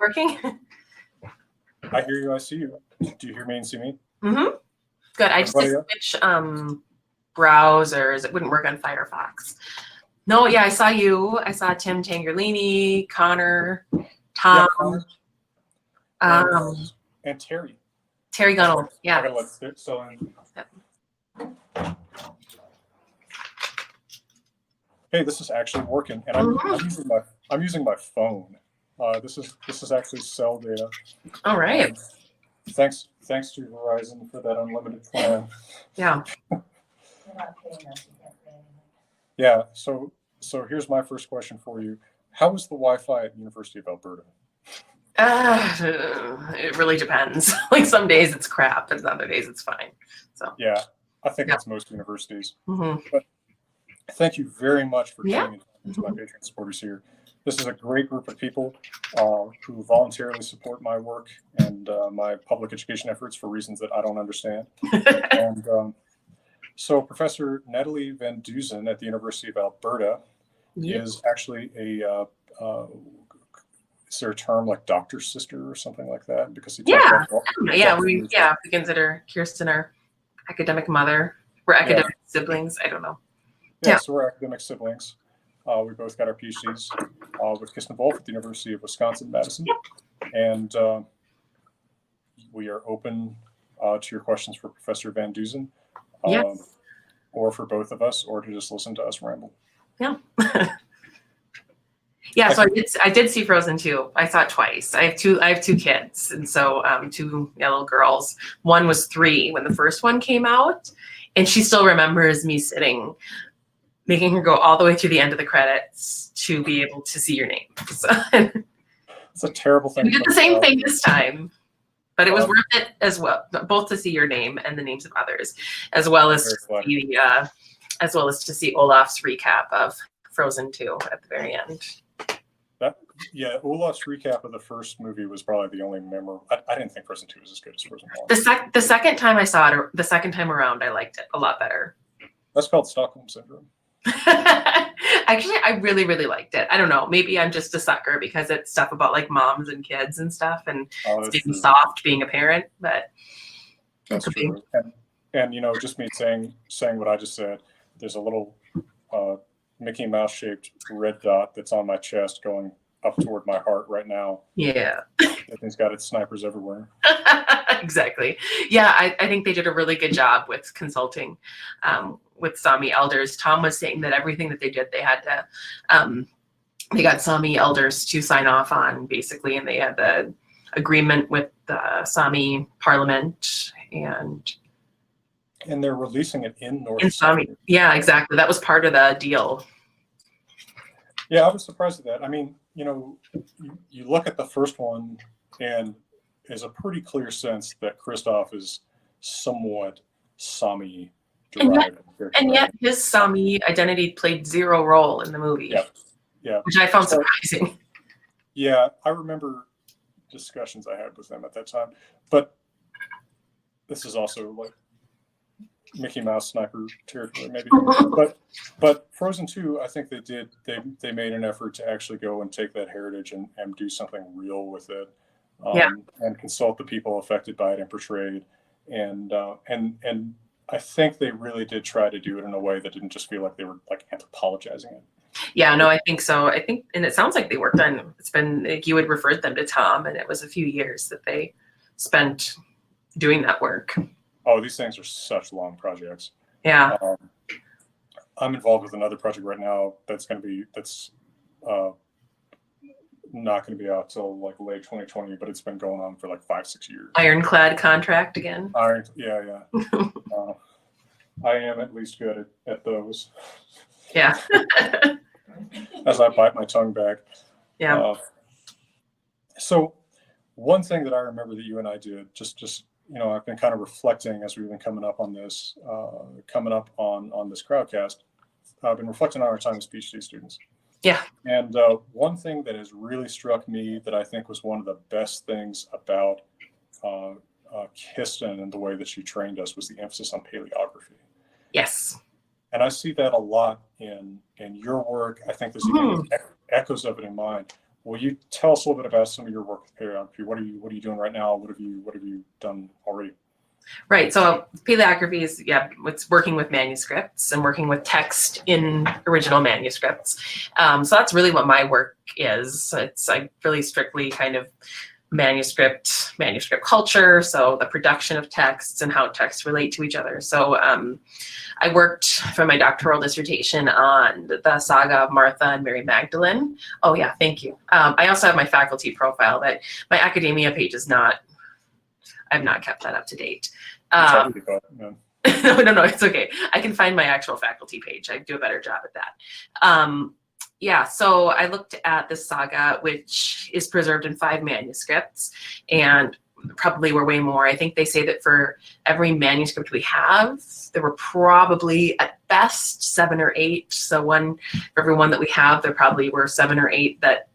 working? I hear you. I see you. Do you hear me and see me? Mm-hmm. Good. I just did switch browsers. It wouldn't work on Firefox. No, yeah, I saw you. I saw Tim Tangerlini, Connor, Tom, and Terry. Terry Gunnell. Yeah. I gotta let it so in. Hey, this is actually working, and I'm using my phone. This is actually cell data. All right. Thanks to Verizon for that unlimited plan. Yeah. Yeah. So here's my first question for you. How is the Wi-Fi at University of Alberta? It really depends. Like some days it's crap, and other days it's fine. So yeah, I think that's most universities. Mm-hmm. But thank you very much for tuning into my Patreon supporters here. This is a great group of people who voluntarily support my work and my public education efforts for reasons that I don't understand. And so Professor Natalie Van Deusen at the University of Alberta is actually a, is there a term like doctor's sister or something like that? Because we consider Kirsten our academic mother. We're academic siblings. I don't know. Yeah, so we're academic siblings. We both got our PhDs with Kirsten Wolf at the University of Wisconsin-Madison. And we are open to your questions for Professor Van Deusen, or for both of us, or to just listen to us ramble. Yeah. Yeah, so I did see Frozen 2. I saw it twice. I have two kids, and so two little girls. One was 3 when the first one came out, and she still remembers me making her go all the way to the end of the credits to be able to see your name. So, it's a terrible thing. We did the same thing this time, but it was worth it as well, both to see your name and the names of others, as well as to see Olaf's recap of Frozen 2 at the very end. Olaf's recap of the first movie was probably the only memorable. I didn't think Frozen 2 was as good as Frozen 1. The second time I saw it, the second time around, I liked it a lot better. That's called Stockholm Syndrome. Actually, I really, really liked it. I don't know. Maybe I'm just a sucker because it's stuff about like moms and kids and stuff, and being soft, being a parent. But that's true. And just me saying what I just said. There's a little Mickey Mouse shaped red dot that's on my chest going up toward my heart right now. Yeah. That thing's got its snipers everywhere. Exactly. Yeah, I think they did a really good job with consulting with Sami elders. Tom was saying that everything that they did, they had to, they got Sami elders to sign off on, basically, and they had the agreement with the Sami parliament, and they're releasing it in Norse. In Sami. Yeah, exactly. That was part of the deal. Yeah, I was surprised at that. I mean, you look at the first one, and there's a pretty clear sense that Kristoff is somewhat Sami derived. And yet his Sami identity played zero role in the movie. Yeah. Which I found surprising. Yeah, I remember discussions I had with them at that time. But this is also like Mickey Mouse sniper territory, maybe. but Frozen 2, I think they made an effort to actually go and take that heritage and do something real with it, and consult the people affected by it and portrayed, and I think they really did try to do it in a way that didn't just feel like they were like anthropologizing it. Yeah, no, I think so. I think, and it sounds like they worked on. It's been like you had referred them to Tom, and it was a few years that they spent doing that work. Oh, these things are such long projects. Yeah. I'm involved with another project right now that's not going to be out till like late 2020, but it's been going on for like 5-6 years. Ironclad contract again. Yeah. I am at least good at those. Yeah. As I bite my tongue back. Yeah. So one thing that I remember that you and I did, just I've been kind of reflecting as we've been coming up on this crowdcast. I've been reflecting on our time as PhD students. Yeah. And one thing that has really struck me that I think was one of the best things about Kirsten and the way that she trained us was the emphasis on paleography. Yes. And I see that a lot in your work. I think there's even echoes of it in mine. will you tell us a little bit about some of your work with paleography? What are you doing right now? What have you done already? Right. So paleography is, it's working with manuscripts and working with text in original manuscripts. So that's really what my work is. It's like really strictly kind of manuscript culture. So the production of texts and how texts relate to each other. So I worked for my doctoral dissertation on the Saga of Martha and Mary Magdalene. Oh yeah, thank you. I also have my faculty profile, but my academia page is not, I've not kept that up to date. No, it's okay. I can find my actual faculty page. I do a better job at that. Yeah, so I looked at the Saga, which is preserved in 5 manuscripts, and probably were way more. I think they say that for every manuscript we have, there were probably at best 7 or 8. So for every one that we have, there probably were 7 or 8 that,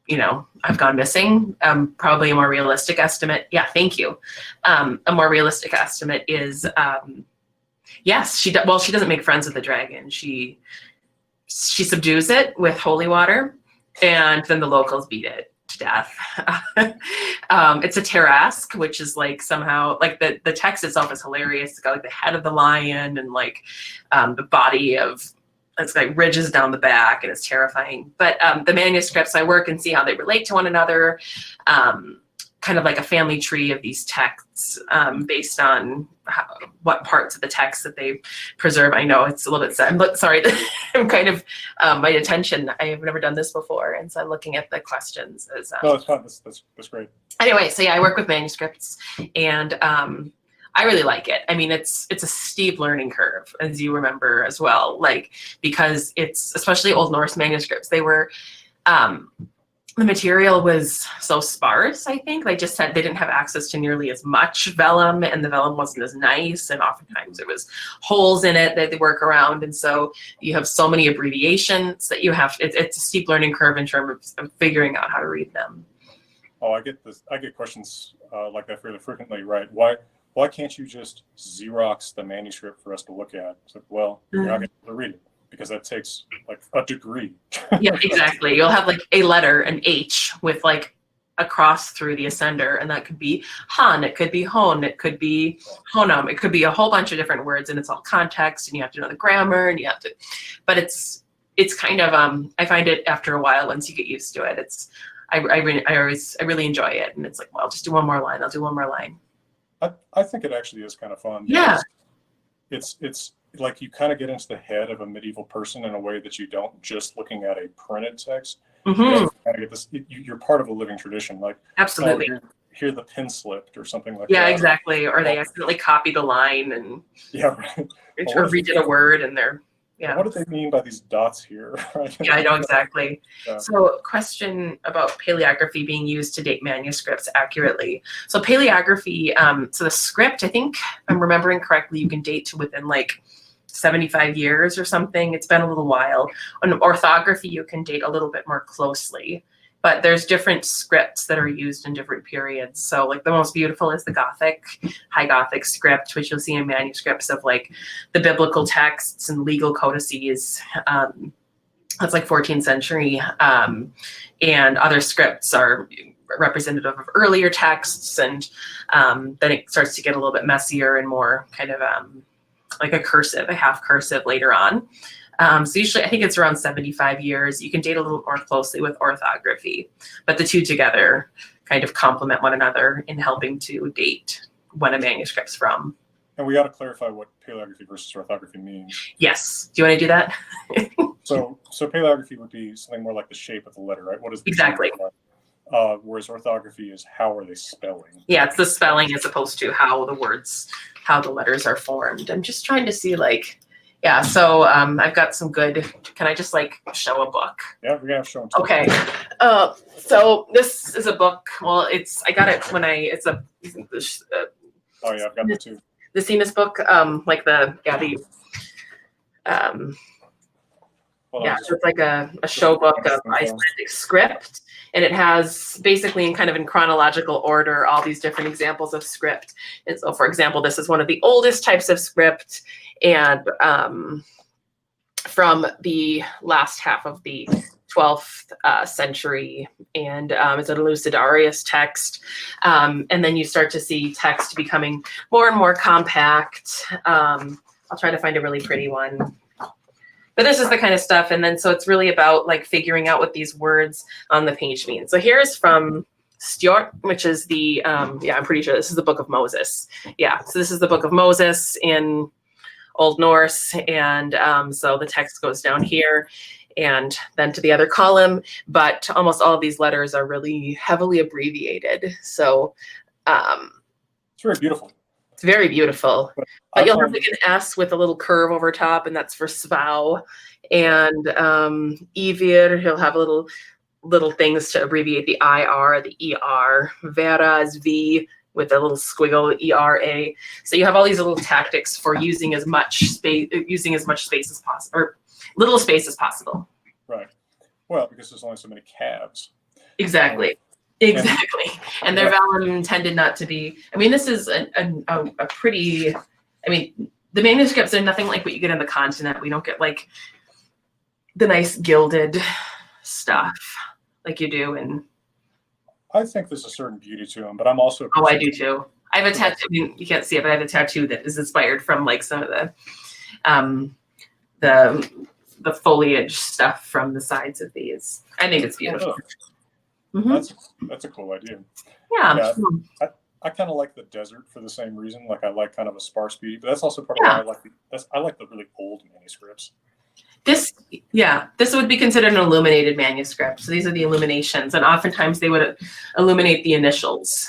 you know, I've gone missing. Probably a more realistic estimate. Yeah, thank you. A more realistic estimate is, yes, she doesn't make friends with the dragon. She subdues it with holy water, and then the locals beat it to death. It's a tarrasque, which is like somehow, like the text itself is hilarious. It's got like the head of the lion and like the body of, it's like ridges down the back, and it's terrifying. But the manuscripts, I work and see how they relate to one another, kind of like a family tree of these texts based on what parts of the text that they preserve. I know it's a little bit sad, but sorry, I'm kind of my attention. I have never done this before, and so I'm looking at the questions. No, it's fun. That's great. Anyway, so yeah, I work with manuscripts, and I really like it. I mean, it's a steep learning curve, as you remember as well, like, because it's, especially Old Norse manuscripts, they were, the material was so sparse, I think. They just said they didn't have access to nearly as much vellum, and the vellum wasn't as nice, and oftentimes there was holes in it that they work around, and so you have so many abbreviations that you have, it's a steep learning curve in terms of figuring out how to read them. Oh, I get questions like that fairly frequently, right? Why can't you just Xerox the manuscript for us to look at? It's like, well, you're not going to be able to read it because that takes like a degree. Yeah, exactly. You'll have like a letter, an H, with like a cross through the ascender, and that could be Han, it could be Hon, it could be Honum, it could be a whole bunch of different words, and it's all context, and you have to know the grammar, and you have to, but it's kind of, I find it after a while, once you get used to it, I really enjoy it, and it's like, well, I'll just do one more line, I'll do one more line. I think it actually is kind of fun. Yeah. It's like you kind of get into the head of a medieval person in a way that you don't just looking at a printed text. Mm-hmm. You kind of get this, you're part of a living tradition. Like, absolutely. Hear the pen slipped or something like that. Yeah, that. exactly. Or they accidentally copied a line and right. or redid a word, and they're, yeah. What do they mean by these dots here? Yeah, I know exactly. Yeah. So, question about paleography being used to date manuscripts accurately. So paleography, so the script, I think if I'm remembering correctly, you can date to within like 75 years or something. It's been a little while. On orthography, you can date a little bit more closely, but there's different scripts that are used in different periods. So like the most beautiful is the Gothic, High Gothic script, which you'll see in manuscripts of like the biblical texts and legal codices. That's like 14th century. And other scripts are representative of earlier texts. And then it starts to get a little bit messier and more kind of like a cursive, a half cursive later on. So usually I think it's around 75 years. You can date a little more closely with orthography, but the two together kind of complement one another in helping to date when a manuscript's from. And we got to clarify what paleography versus orthography means. Yes. Do you want to do that? So paleography would be something more like the shape of the letter, right? What is the exactly? Whereas orthography is how are they spelling? Yeah, it's the spelling as opposed to how the letters are formed. I'm just trying to see like, yeah, so I've got some good, can I just like show a book? Yeah, we're gonna show them. Okay. So this is a book. Well, I got it when it's a. Oh yeah, I've got that too. The Seamus book, like the, so it's like a show book of Icelandic script, and it has basically in chronological order all these different examples of script. And so, for example, this is one of the oldest types of script, and from the last half of the 12th century, and it's an Lucidarius text. And then you start to see text becoming more and more compact. I'll try to find a really pretty one. But this is the kind of stuff. And then so it's really about like figuring out what these words on the page mean. So here's from Stjort, which is the, yeah, I'm pretty sure this is the Book of Moses. Yeah, so this is the Book of Moses in Old Norse. And so the text goes down here and then to the other column. But almost all of these letters are really heavily abbreviated. So it's very beautiful. It's very beautiful. But you'll have like an S with a little curve over top, and that's for Svau. And Ivir, he'll have little things to abbreviate the IR, the ER. Vera is V with a little squiggle, ERA. So you have all these little tactics for using as much space as possible, or little space as possible. Right. Well, because there's only so many calves. Exactly. Exactly. And their vellum tended not to be, I mean, this is a pretty, I mean, the manuscripts are nothing like what you get on the continent. We don't get like the nice gilded stuff like you do in. I think there's a certain beauty to them, but I'm also. Oh, I do too. I have a tattoo, I mean, you can't see it, but I have a tattoo that is inspired from like some of the foliage stuff from the sides of these. I think it's beautiful. Mm-hmm. That's a cool idea. Yeah. I kind of like the desert for the same reason. Like I like kind of a sparse beauty, but that's also part of why I like the really old manuscripts. This would be considered an illuminated manuscript. So these are the illuminations, and oftentimes they would illuminate the initials.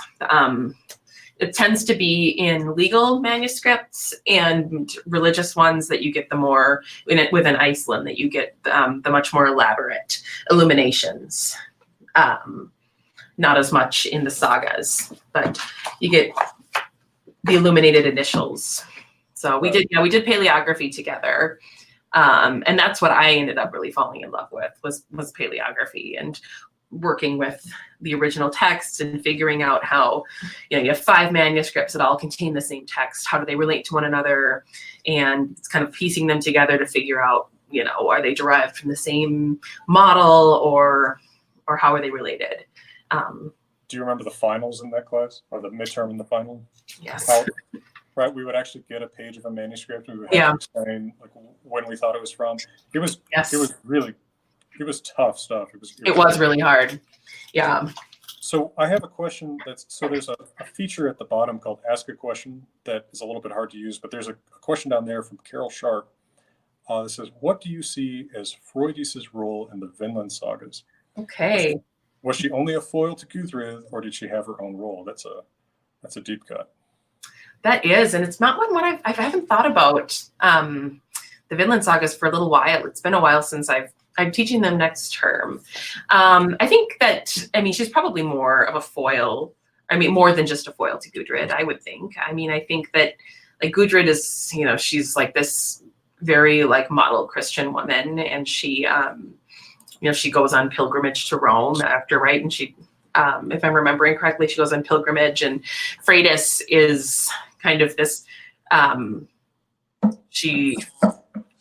It tends to be in legal manuscripts and religious ones that you get the more within Iceland that you get the much more elaborate illuminations. Not as much in the sagas, but you get the illuminated initials. So we did paleography together. And that's what I ended up really falling in love with was paleography and working with the original text and figuring out how, you have 5 manuscripts that all contain the same text. How do they relate to one another? And it's kind of piecing them together to figure out, are they derived from the same model or how are they related? Do you remember the finals in that class, or the midterm and the final? Yes. Right, we would actually get a page of a manuscript. And we would have to explain like when we thought it was from. It was tough stuff. It was really hard. Yeah. So I have a question there's a feature at the bottom called Ask a Question that is a little bit hard to use, but there's a question down there from Carol Sharp that says, "What do you see as Freudis's role in the Vinland sagas?" Okay. Was she only a foil to Gudrid, or did she have her own role? That's a deep cut. That is, and it's not one I haven't thought about the Vinland sagas for a little while. It's been a while since I'm teaching them next term. I think that, she's probably more of a foil. More than just a foil to Gudrid, I would think. I think that like Gudrid is, she's like this very like model Christian woman, and she, she goes on pilgrimage to Rome after, right? And she, if I'm remembering correctly, she goes on pilgrimage, and Freydis is kind of this, she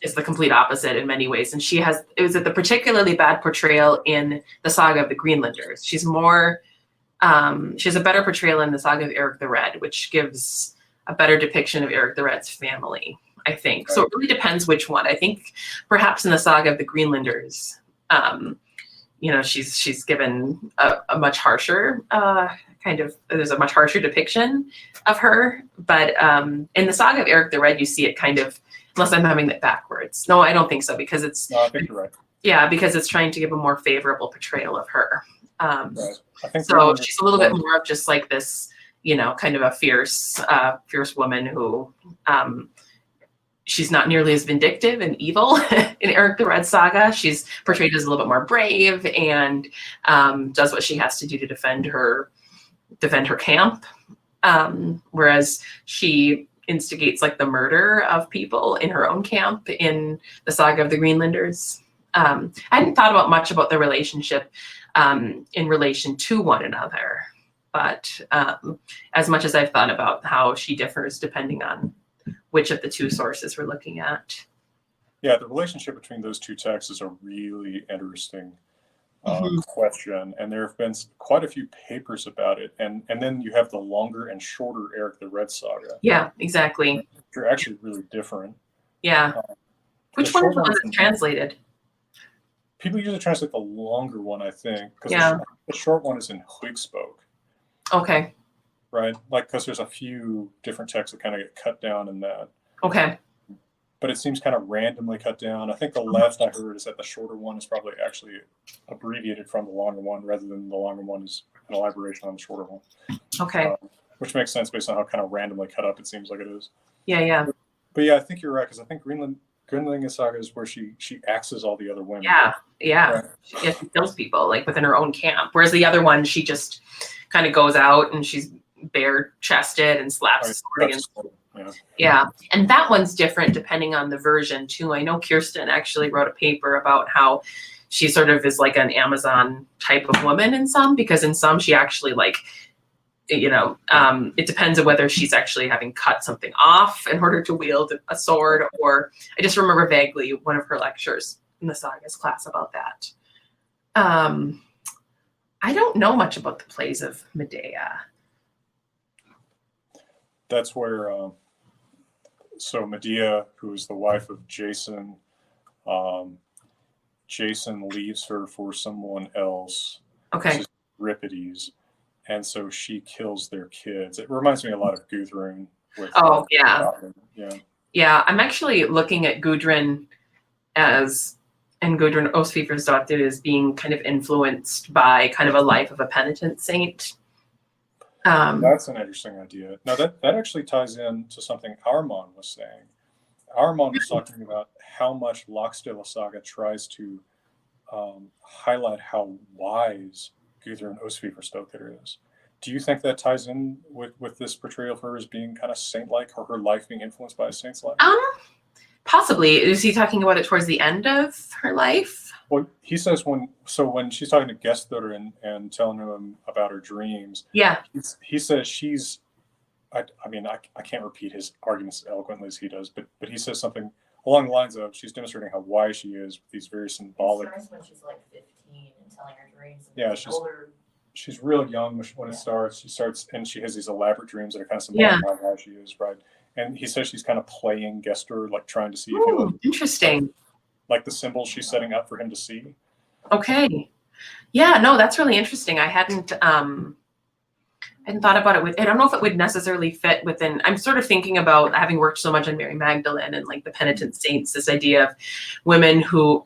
is the complete opposite in many ways. And it was a particularly bad portrayal in the Saga of the Greenlanders. She's more, she has a better portrayal in the Saga of Eric the Red, which gives a better depiction of Eric the Red's family, I think. So it really depends which one. I think perhaps in the Saga of the Greenlanders, she's given a much harsher there's a much harsher depiction of her. But in the Saga of Eric the Red, you see it kind of, unless I'm having it backwards. No, I don't think so, because it's. No, I think you're right. Yeah, because it's trying to give a more favorable portrayal of her. Right. I think so she's a little bit more of just like this, kind of a fierce woman who. She's not nearly as vindictive and evil in Eric the Red saga. She's portrayed as a little bit more brave and does what she has to do to defend her camp. Whereas she instigates like the murder of people in her own camp in the Saga of the Greenlanders. I hadn't thought about much about the relationship in relation to one another, but as much as I've thought about how she differs depending on which of the two sources we're looking at. Yeah, the relationship between those two texts is a really interesting question, and there have been quite a few papers about it. And then you have the longer and shorter Eric the Red saga. Yeah, exactly. They're actually really different. Yeah. Which one is the one that's translated? People usually translate the longer one, I think, because Yeah. the short one is in Huikspoke. Okay. Right? Like, because there's a few different texts that kind of get cut down in that. Okay. But it seems kind of randomly cut down. I think the last I heard is that the shorter one is probably actually abbreviated from the longer one, rather than the longer one is an elaboration on the shorter one. Okay. Which makes sense based on how kind of randomly cut up it seems like it is. Yeah. But yeah, I think you're right, because I think Grinling Saga is where she axes all the other women. Yeah. Right. Yeah, she kills people like within her own camp. Whereas the other one, she just kind of goes out and she's bare chested and slaps a sword against. Yeah. And that one's different depending on the version too. I know Kirsten actually wrote a paper about how she sort of is like an Amazon type of woman in some, because in some she actually like, it depends on whether she's actually having cut something off in order to wield a sword, or I just remember vaguely one of her lectures in the Sagas class about that. I don't know much about the plays of Medea. That's where, so Medea, who is the wife of Jason, Jason leaves her for someone else. Okay. Euripides. And so she kills their kids. It reminds me a lot of Gudrun. Yeah, I'm actually looking at Gudrun and Gudrun Osvífursdóttir as being kind of influenced by kind of a life of a penitent saint. That's an interesting idea. Now that actually ties in to something Armand was saying. Armand was talking about how much Laxdæla Saga tries to highlight how wise Gudrun Osvífursdóttir is. Do you think that ties in with this portrayal of her as being kind of saint-like, or her life being influenced by a saint's life? Possibly. Is he talking about it towards the end of her life? Well, he says when she's talking to Gestur and telling him about her dreams, yeah, he says she's, I can't repeat his arguments as eloquently as he does, but he says something along the lines of she's demonstrating how wise she is with these very symbolic. It starts when she's like 15 and telling her dreams. Yeah, she's real young when it starts. She starts and she has these elaborate dreams that are kind of symbolic of how wise she is, right? And he says she's kind of playing Gestur, like trying to see if he interesting. Like the symbols she's setting up for him to see. Okay. Yeah, no, that's really interesting. I hadn't thought about it I don't know if it would necessarily fit within. I'm sort of thinking about, having worked so much on Mary Magdalene and like the penitent saints, this idea of women who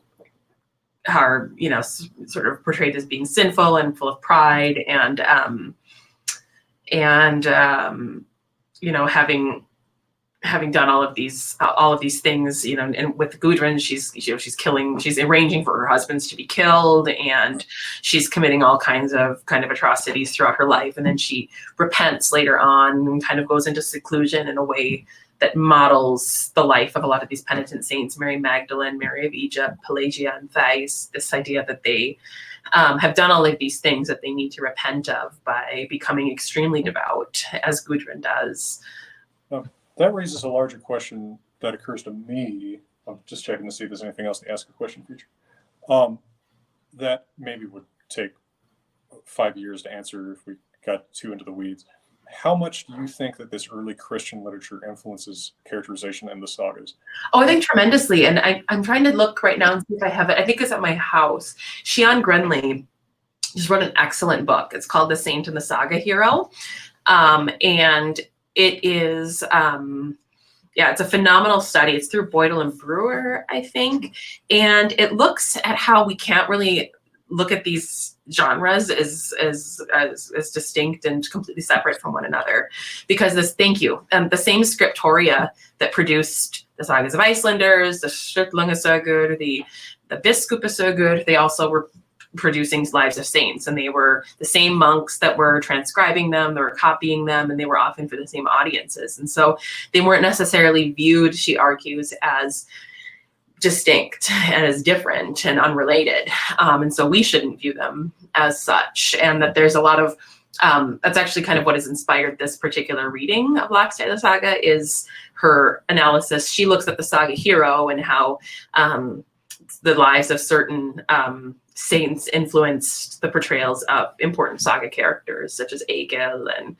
are, sort of portrayed as being sinful and full of pride and having done all of these things, and with Gudrun, she's arranging for her husbands to be killed, and she's committing all kinds of atrocities throughout her life. And then she repents later on and kind of goes into seclusion in a way that models the life of a lot of these penitent saints, Mary Magdalene, Mary of Egypt, Pelagia and Thais, this idea that they have done all of these things that they need to repent of by becoming extremely devout, as Gudrun does. That raises a larger question that occurs to me. I'm just checking to see if there's anything else to ask a question feature. That maybe would take 5 years to answer if we got too into the weeds. How much do you think that this early Christian literature influences characterization in the sagas? Oh, I think tremendously. And I'm trying to look right now and see if I have it. I think it's at my house. Sian Grenly just wrote an excellent book. It's called The Saint and the Saga Hero. And it is, it's a phenomenal study. It's through Boydell and Brewer, I think. And it looks at how we can't really look at these genres as distinct and completely separate from one another. Because the same scriptoria that produced the Sagas of Icelanders, the Sturlungasagur, the Biskupasagur, they also were producing lives of saints, and they were the same monks that were transcribing them, they were copying them, and they were often for the same audiences. And so they weren't necessarily viewed, she argues, as distinct and as different and unrelated. And so we shouldn't view them as such. And that there's a lot of, that's actually kind of what has inspired this particular reading of Laxdæla Saga, is her analysis. She looks at the saga hero and how the lives of certain saints influenced the portrayals of important saga characters such as Egil, and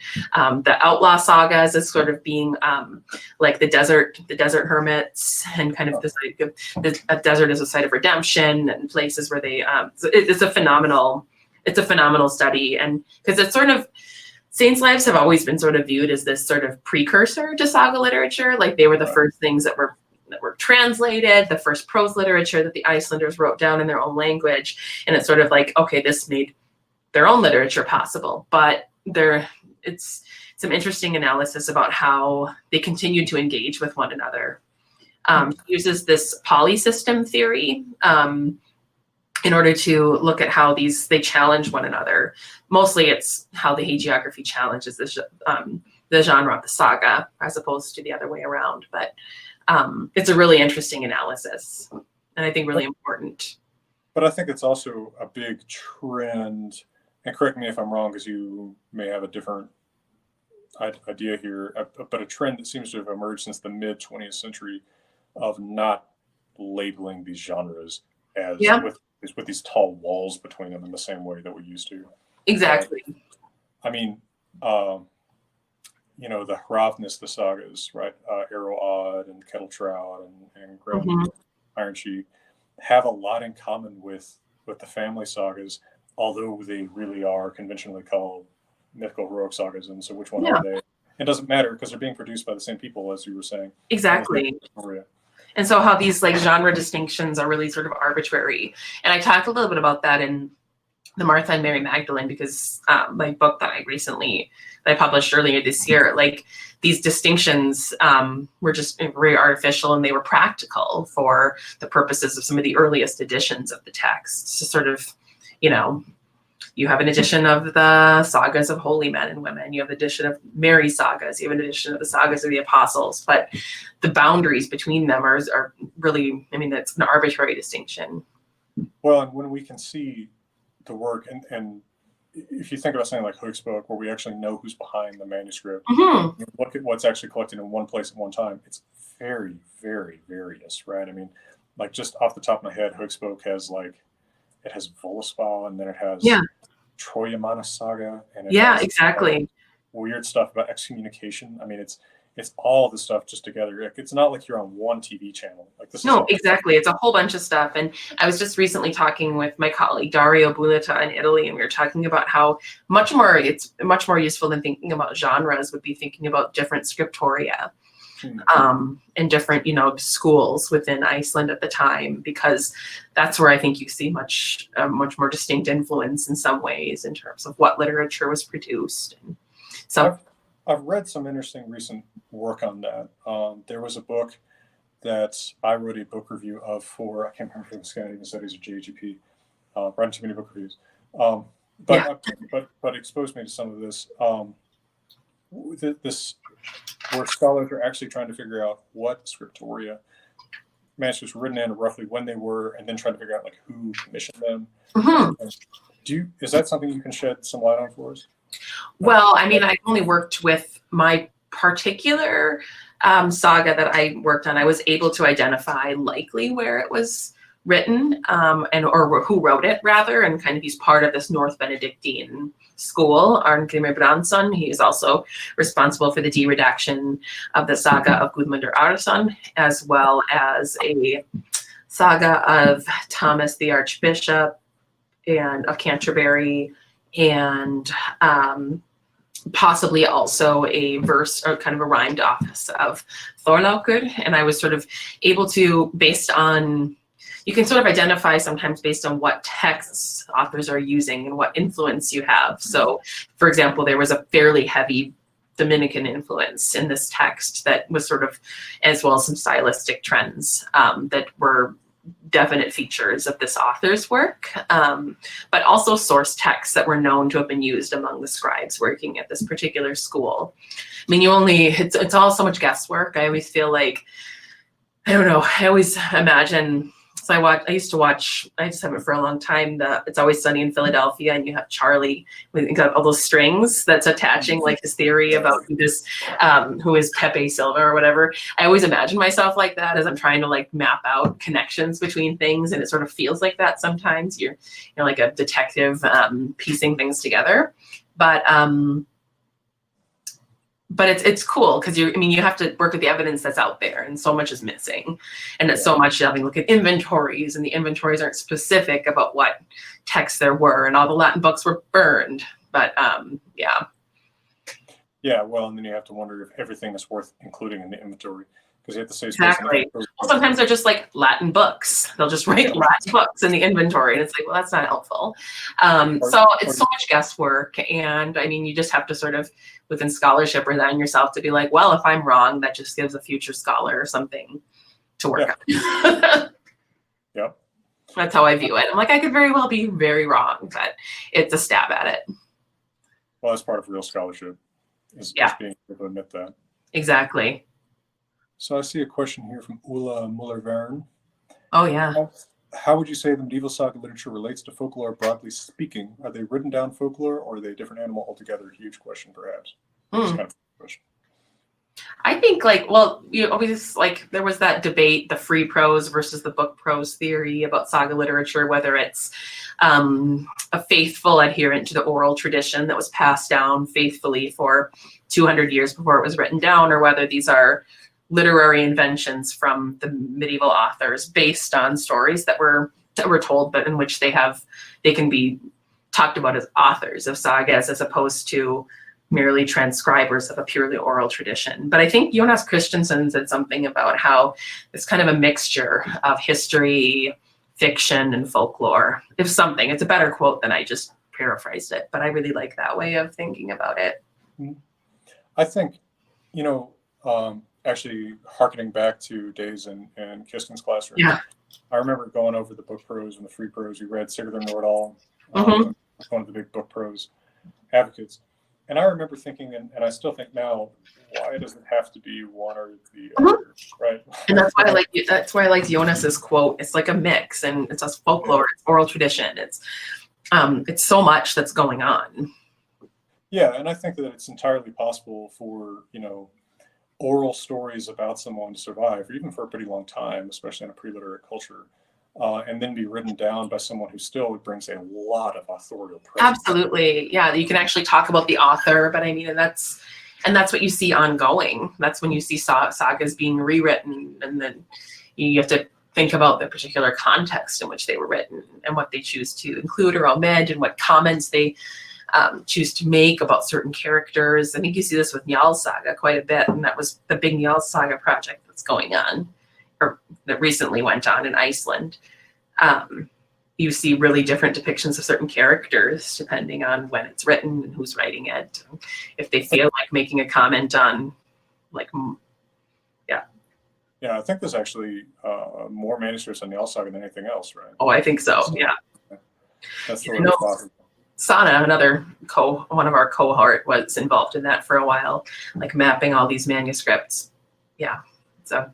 the outlaw sagas as sort of being like the desert hermits, and kind of a desert as a site of redemption, and places where they it's a phenomenal study. And because it's sort of, saints' lives have always been sort of viewed as this sort of precursor to saga literature. Like they were the first things that were translated, the first prose literature that the Icelanders wrote down in their own language. And it's sort of like, okay, this made their own literature possible. But it's some interesting analysis about how they continued to engage with one another. Uses this polysystem theory in order to look at how they challenge one another. Mostly it's how the hagiography challenges the genre of the saga, as opposed to the other way around. But it's a really interesting analysis, and I think really important. But I think it's also a big trend, and correct me if I'm wrong, because you may have a different idea here, but a trend that seems to have emerged since the mid 20th century of not labeling these genres as with these tall walls between them in the same way that we used to. Exactly. I mean, the Hravnus, the sagas, right? Arrow Odd and Kettle Trout and Ground Iron Sheik have a lot in common with the family sagas, although they really are conventionally called mythical heroic sagas. And so which one are they? It doesn't matter because they're being produced by the same people, as you were saying. Exactly. And so how these like genre distinctions are really sort of arbitrary. And I talked a little bit about that in the Martha and Mary Magdalene, because my book that I published earlier this year, like these distinctions were just very artificial, and they were practical for the purposes of some of the earliest editions of the text. To sort of, you have an edition of the sagas of holy men and women, you have an edition of Mary sagas, you have an edition of the sagas of the apostles, but the boundaries between them are really, it's an arbitrary distinction. Well, and when we can see the work, and if you think about something like Hook's book, where we actually know who's behind the manuscript, look at what's actually collected in one place at one time, it's very, very various, right? Like just off the top of my head, Hook's book has it has Völuspá, and then it has Troyamana saga, and it has exactly weird stuff about excommunication. It's all the stuff just together. It's not like you're on one TV channel. Exactly. It's a whole bunch of stuff. And I was just recently talking with my colleague Dario Bulata in Italy, and we were talking about how it's much more useful than thinking about genres would be thinking about different scriptoria and different, schools within Iceland at the time, because that's where I think you see much more distinct influence in some ways in terms of what literature was produced. And so I've read some interesting recent work on that. There was a book that I wrote a book review of for, I can't remember if it was Scandinavian Studies or JGP, writing too many book reviews. But exposed me to some of this. Where scholars are actually trying to figure out what scriptoria manuscripts were written in, roughly when they were, and then trying to figure out who commissioned them. Is that something you can shed some light on for us? Well, I only worked with my particular saga that I worked on. I was able to identify likely where it was written, or who wrote it rather, and kind of he's part of this North Benedictine school. Arngrimur Brandsson, he is also responsible for the de-redaction of the saga of Gudmundur Arason, as well as a saga of Thomas the Archbishop and of Canterbury, and possibly also a verse or kind of a rhymed office of Thorlákur. And I was sort of able to, you can sort of identify sometimes based on what texts authors are using and what influence you have. So, for example, there was a fairly heavy Dominican influence in this text that was sort of, as well as some stylistic trends that were definite features of this author's work, but also source texts that were known to have been used among the scribes working at this particular school. It's all so much guesswork. I always feel like, I don't know, I always imagine So I used to watch, I just have it for a long time, the It's Always Sunny in Philadelphia, and you have Charlie with got all those strings that's attaching like his theory about who is Pepe Silva or whatever. I always imagine myself like that as I'm trying to like map out connections between things, and it sort of feels like that sometimes. You're like a detective piecing things together. But it's cool because you have to work with the evidence that's out there, and so much is missing, and it's so much having to look at inventories, and the inventories aren't specific about what texts there were, and all the Latin books were burned. But Yeah, well, and then you have to wonder if everything is worth including in the inventory, because you have to say exactly. Well, sometimes they're just like Latin books. They'll just write Latin books in the inventory, and it's like, well, that's not helpful. So it's so much guesswork, and I mean, you just have to sort of, within scholarship, resign yourself to be like, well, if I'm wrong, that just gives a future scholar something to work on. Yep. That's how I view it. I'm like, I could very well be very wrong, but it's a stab at it. Well, that's part of real scholarship, is being able to admit that. Exactly. So I see a question here from Ulla Muller-Verne. Oh, yeah. How would you say the medieval saga literature relates to folklore, broadly speaking? Are they written down folklore, or are they a different animal altogether? Huge question, perhaps. Kind of question. I think, like, well, you always, like, there was that debate, the free prose versus the book prose theory about saga literature, whether it's a faithful adherent to the oral tradition that was passed down faithfully for 200 years before it was written down, or whether these are literary inventions from the medieval authors based on stories that were told, but in which they can be talked about as authors of sagas as opposed to merely transcribers of a purely oral tradition. But I think Jonas Christensen said something about how it's kind of a mixture of history, fiction, and folklore. If something, it's a better quote than I just paraphrased it, but I really like that way of thinking about it. I think, actually harkening back to days in Kistin's classroom, I remember going over the book prose and the free prose. You read Sigurður Nordal, one of the big book prose advocates. And I remember thinking, and I still think now, why does it have to be one or the other, right? And that's why I like Jonas's quote. It's like a mix, and it's just folklore, it's oral tradition. It's so much that's going on. Yeah, and I think that it's entirely possible for, oral stories about someone to survive, or even for a pretty long time, especially in a pre-literate culture, and then be written down by someone who still brings a lot of authorial presence. Absolutely. Yeah, you can actually talk about the author, but I mean, and that's what you see ongoing. That's when you see sagas being rewritten, and then you have to think about the particular context in which they were written and what they choose to include or omit, and what comments they choose to make about certain characters. I think you see this with Njal's Saga quite a bit, and that was the big Njal Saga project that's going on, or that recently went on in Iceland. You see really different depictions of certain characters depending on when it's written and who's writing it. If they feel like making a comment on, like, Yeah, I think there's actually more manuscripts on Njal Saga than anything else, right? Oh, I think so, yeah. That's really possible. Sana, one of our cohort, was involved in that for a while, like mapping all these manuscripts. Yeah, so.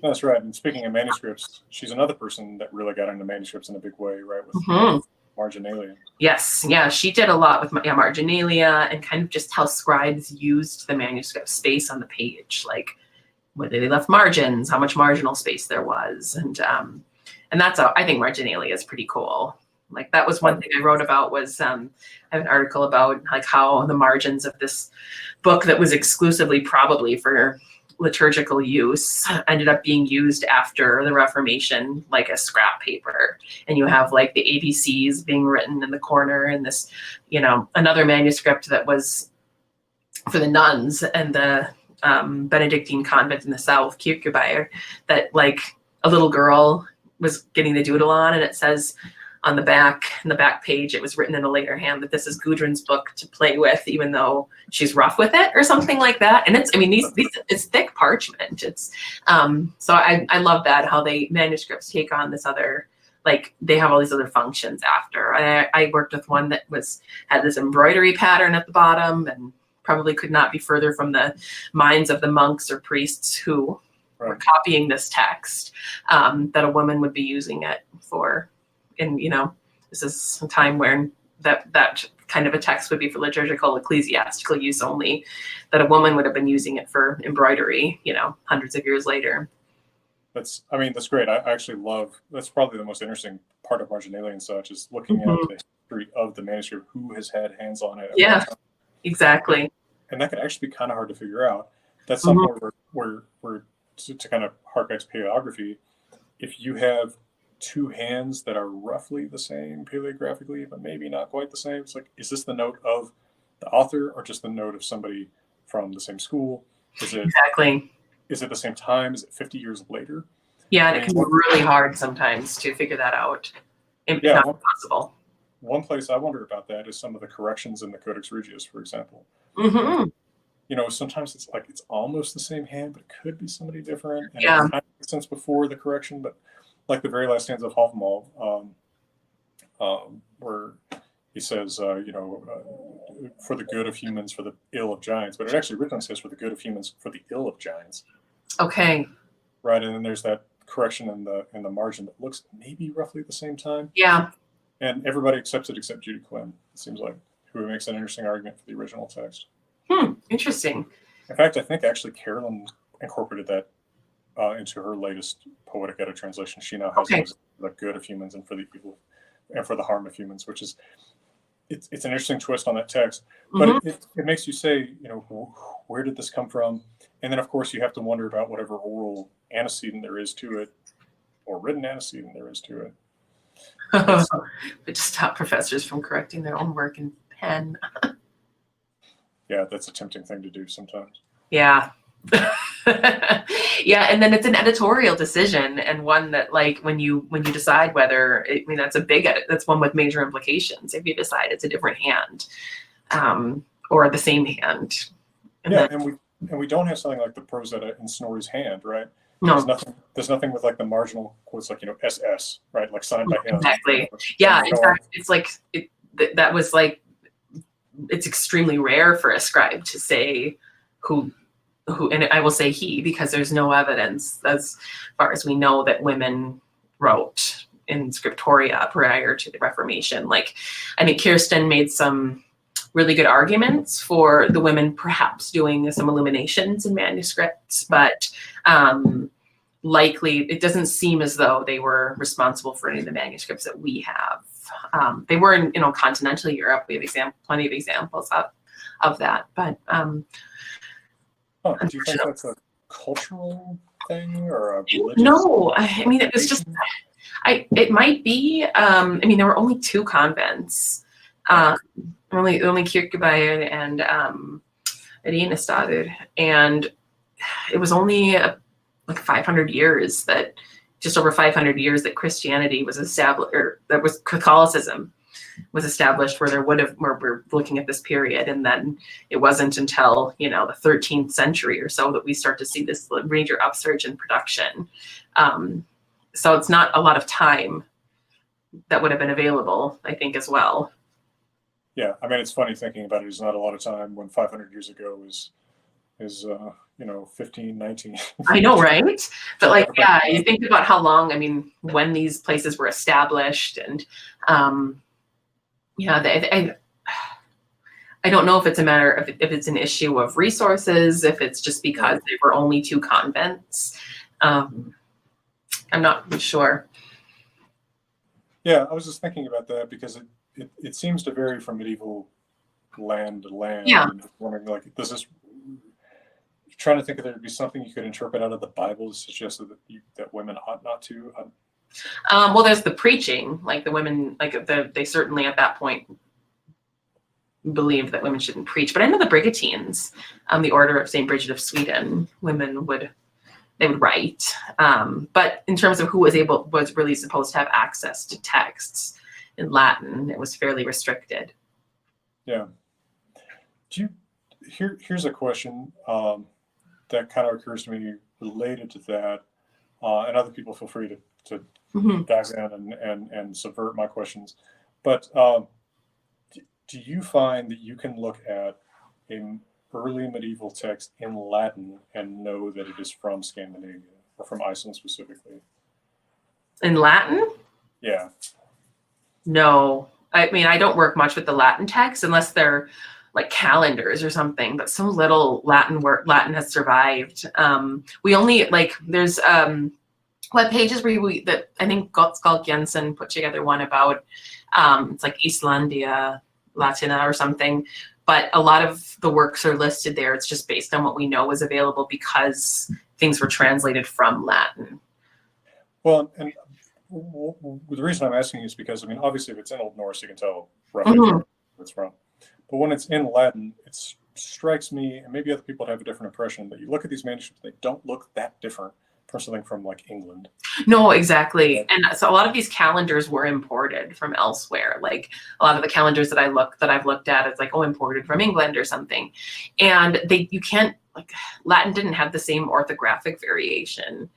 That's right. And speaking of manuscripts, she's another person that really got into manuscripts in a big way, right? With marginalia. Yes, yeah, she did a lot with marginalia, and kind of just how scribes used the manuscript space on the page, like whether they left margins, how much marginal space there was, and that's I think marginalia is pretty cool. Like, that was one thing I wrote about, was I have an article about like how the margins of this book that was exclusively probably for liturgical use ended up being used after the Reformation, like a scrap paper. And you have like the ABCs being written in the corner, and this, another manuscript that was for the nuns and the Benedictine convent in the south, Kirkebeyer, that like a little girl was getting the doodle on, and it says on the back, in the back page, it was written in a later hand that this is Gudrun's book to play with, even though she's rough with it, or something like that. And it's thick parchment. It's so I love that, how manuscripts take on this other, like, they have all these other functions after. I worked with one that had this embroidery pattern at the bottom, and probably could not be further from the minds of the monks or priests who we're Right. copying this text, that a woman would be using it for. And, this is a time where that kind of a text would be for liturgical, ecclesiastical use only, that a woman would have been using it for embroidery, hundreds of years later. That's great. I actually love, that's probably the most interesting part of marginalia and such, is looking at the history of the manuscript, who has had hands on it. Yeah, exactly. And that could actually be kind of hard to figure out. That's something where to kind of hark back to paleography, if you have two hands that are roughly the same paleographically, but maybe not quite the same, it's like, is this the note of the author or just the note of somebody from the same school? Exactly. Is it the same time? Is it 50 years later? Yeah, and it can be really hard sometimes to figure that out. It's not possible. One place I wonder about that is some of the corrections in the Codex Regius, for example. Sometimes it's like it's almost the same hand, but it could be somebody different. And it kind of makes sense before the correction, but like the very last stanza of Havamal, where he says, for the good of humans, for the ill of giants. But it actually originally says for the good of humans, for the ill of giants. Okay. Right, and then there's that correction in the margin that looks maybe roughly at the same time. Yeah. And everybody accepts it except Judy Quinn, it seems like, who makes an interesting argument for the original text. Interesting. In fact, I think actually Carolyn incorporated that into her latest Poetic Edda translation. She now has the good of humans and for the evil and for the harm of humans, which is it's an interesting twist on that text. But it makes you say, where did this come from? And then, of course, you have to wonder about whatever oral antecedent there is to it, or written antecedent there is to it. But to stop professors from correcting their own work in pen. Yeah, that's a tempting thing to do sometimes. Yeah. Yeah, and then it's an editorial decision, and one that, like, when you decide whether, that's one with major implications. If you decide it's a different hand, or the same hand. And we don't have something like the prose edda in Snorri's hand, right? No. There's nothing with like the marginal quotes like SS, right? Like signed by him. Exactly. Yeah, in fact, it's like that was like, it's extremely rare for a scribe to say who, and I will say he, because there's no evidence as far as we know that women wrote in scriptoria prior to the Reformation. Like, I think Kirsten made some really good arguments for the women perhaps doing some illuminations in manuscripts, but likely it doesn't seem as though they were responsible for any of the manuscripts that we have. They were in continental Europe. We have plenty of examples of that, but do you think that's a cultural thing or a religious? No, I mean, it was just, it might be. There were only two convents, only Kirkebeyer and Arenestadur, and it was only like 500 years that, just over 500 years that Christianity was established, or that was Catholicism was established, where we're looking at this period. And then it wasn't until, the 13th century or so that we start to see this major upsurge in production. So it's not a lot of time that would have been available, I think, as well. Yeah, it's funny thinking about it. There's not a lot of time when 500 years ago is 15, 19. I know, right? But you think about how long, when these places were established, and I don't know if it's a matter of, if it's an issue of resources, if it's just because there were only two convents. I'm not sure. Yeah, I was just thinking about that because it seems to vary from medieval land to land. Yeah. And wondering, like, does this, trying to think if there'd be something you could interpret out of the Bible to suggest that women ought not to. Well, there's the preaching, like the women, they certainly at that point believed that women shouldn't preach. But I know the Brigatines, the Order of St. Bridget of Sweden, women would write. But in terms of who was really supposed to have access to texts in Latin, it was fairly restricted. Yeah. Here's a question that kind of occurs to me related to that, and other people feel free to dive in and subvert my questions. But do you find that you can look at an early medieval text in Latin and know that it is from Scandinavia? or from Iceland specifically? In Latin? Yeah. No. I mean, I don't work much with the Latin text unless they're like calendars or something, but so little Latin has survived. We only like there's web pages that I think Gottskal Jensen put together one about it's like Islandia Latina or something, but a lot of the works are listed there. It's just based on what we know is available because things were translated from Latin. Well, and the reason I'm asking is because, I mean, obviously if it's in Old Norse, you can tell roughly where it's from. But when it's in Latin, it strikes me, and maybe other people have a different impression, that you look at these manuscripts, they don't look that different from something from like England. No, exactly. And so a lot of these calendars were imported from elsewhere. Like a lot of the calendars that I've looked at, it's like, oh, imported from England or something. And you can't, like, Latin didn't have the same orthographic variation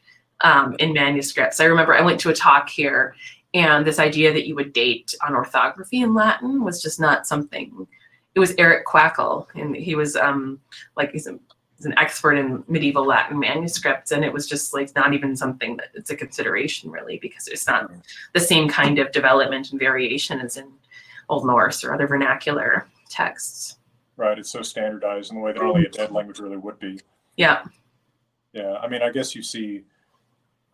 in manuscripts. I remember I went to a talk here, and this idea that you would date on orthography in Latin was just not something. It was Eric Quackle, and he was he's an expert in medieval Latin manuscripts, and it was just like not even something that it's a consideration really, because it's not the same kind of development and variation as in Old Norse or other vernacular texts. Right, it's so standardized in the way that only a dead language really would be. Yeah. Yeah, I mean, I guess you see,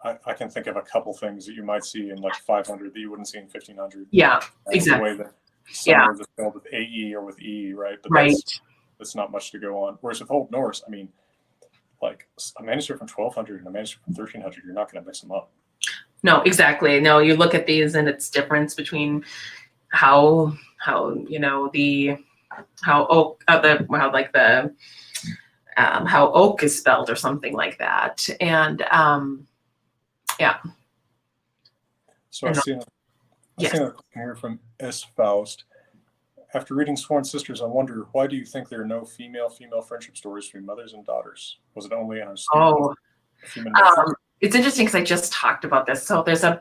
I can think of a couple things that you might see in like 500 that you wouldn't see in 1500. Yeah, exactly. The way that some words are spelled with AE or with E, right? But right. That's not much to go on. Whereas with Old Norse, I mean, like a manuscript from 1200 and a manuscript from 1300, you're not going to mix them up. No, exactly. No, you look at these and it's difference between how oak is spelled or something like that, and yeah. So I see a question here from S. Faust. After reading Sworn Sisters, I wonder, why do you think there are no female-female friendship stories between mothers and daughters? Was it only in human nature? It's interesting because I just talked about this. So there's an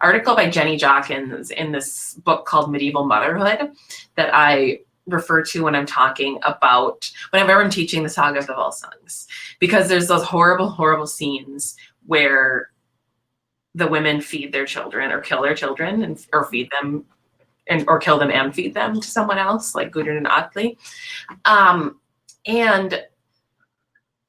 article by Jenny Jawkins in this book called Medieval Motherhood that I refer to when I'm talking about, whenever I'm teaching the Saga of the Volsungs, because there's those horrible, horrible scenes where the women feed their children or kill their children or feed them or kill them and feed them to someone else, like Gudrun and Atle. And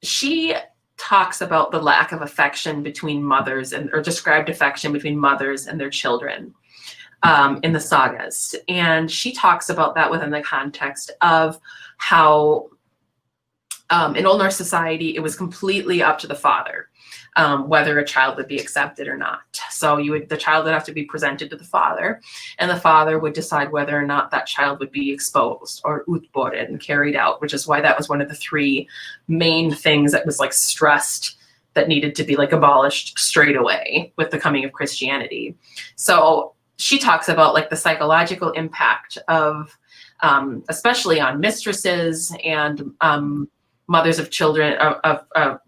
she talks about the lack of affection between mothers or described affection between mothers and their children in the sagas. And she talks about that within the context of how in Old Norse society, it was completely up to the father whether a child would be accepted or not. So the child would have to be presented to the father, and the father would decide whether or not that child would be exposed or utbordet and carried out, which is why that was one of the three main things that was like stressed that needed to be like abolished straight away with the coming of Christianity. So she talks about like the psychological impact of, especially on mistresses and mothers of children,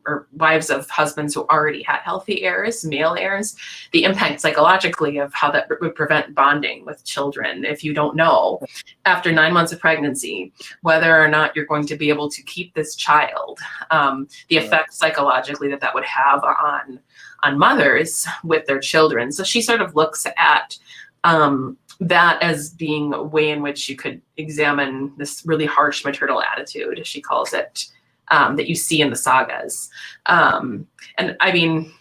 or wives of husbands who already had healthy heirs, male heirs, the impact psychologically of how that would prevent bonding with children. If you don't know, after 9 months of pregnancy, whether or not you're going to be able to keep this child, the effect psychologically that would have on mothers with their children. So she sort of looks at that as being a way in which you could examine this really harsh maternal attitude, she calls it, that you see in the sagas. And I mean,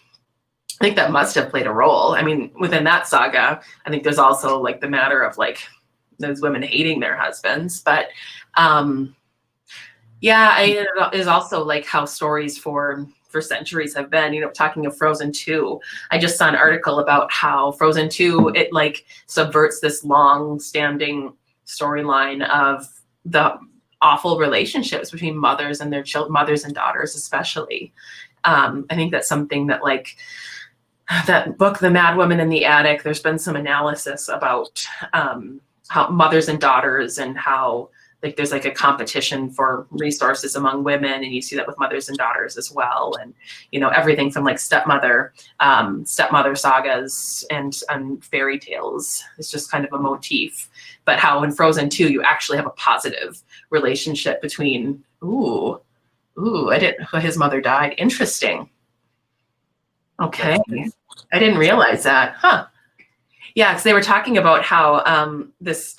I think that must have played a role. I mean, within that saga, I think there's also like the matter of like those women hating their husbands. But it is also like how stories for centuries have been, talking of Frozen 2. I just saw an article about how Frozen 2, it like subverts this long standing storyline of the awful relationships between mothers and their mothers and daughters, especially. I think that's something that like that book, The Mad Woman in the Attic, there's been some analysis about how mothers and daughters and how like there's like a competition for resources among women, and you see that with mothers and daughters as well. And everything from like stepmother sagas and fairy tales is just kind of a motif. But how in Frozen 2 you actually have a positive relationship between I didn't know his mother died. Interesting. Okay. I didn't realize that. Huh. Yeah, because they were talking about how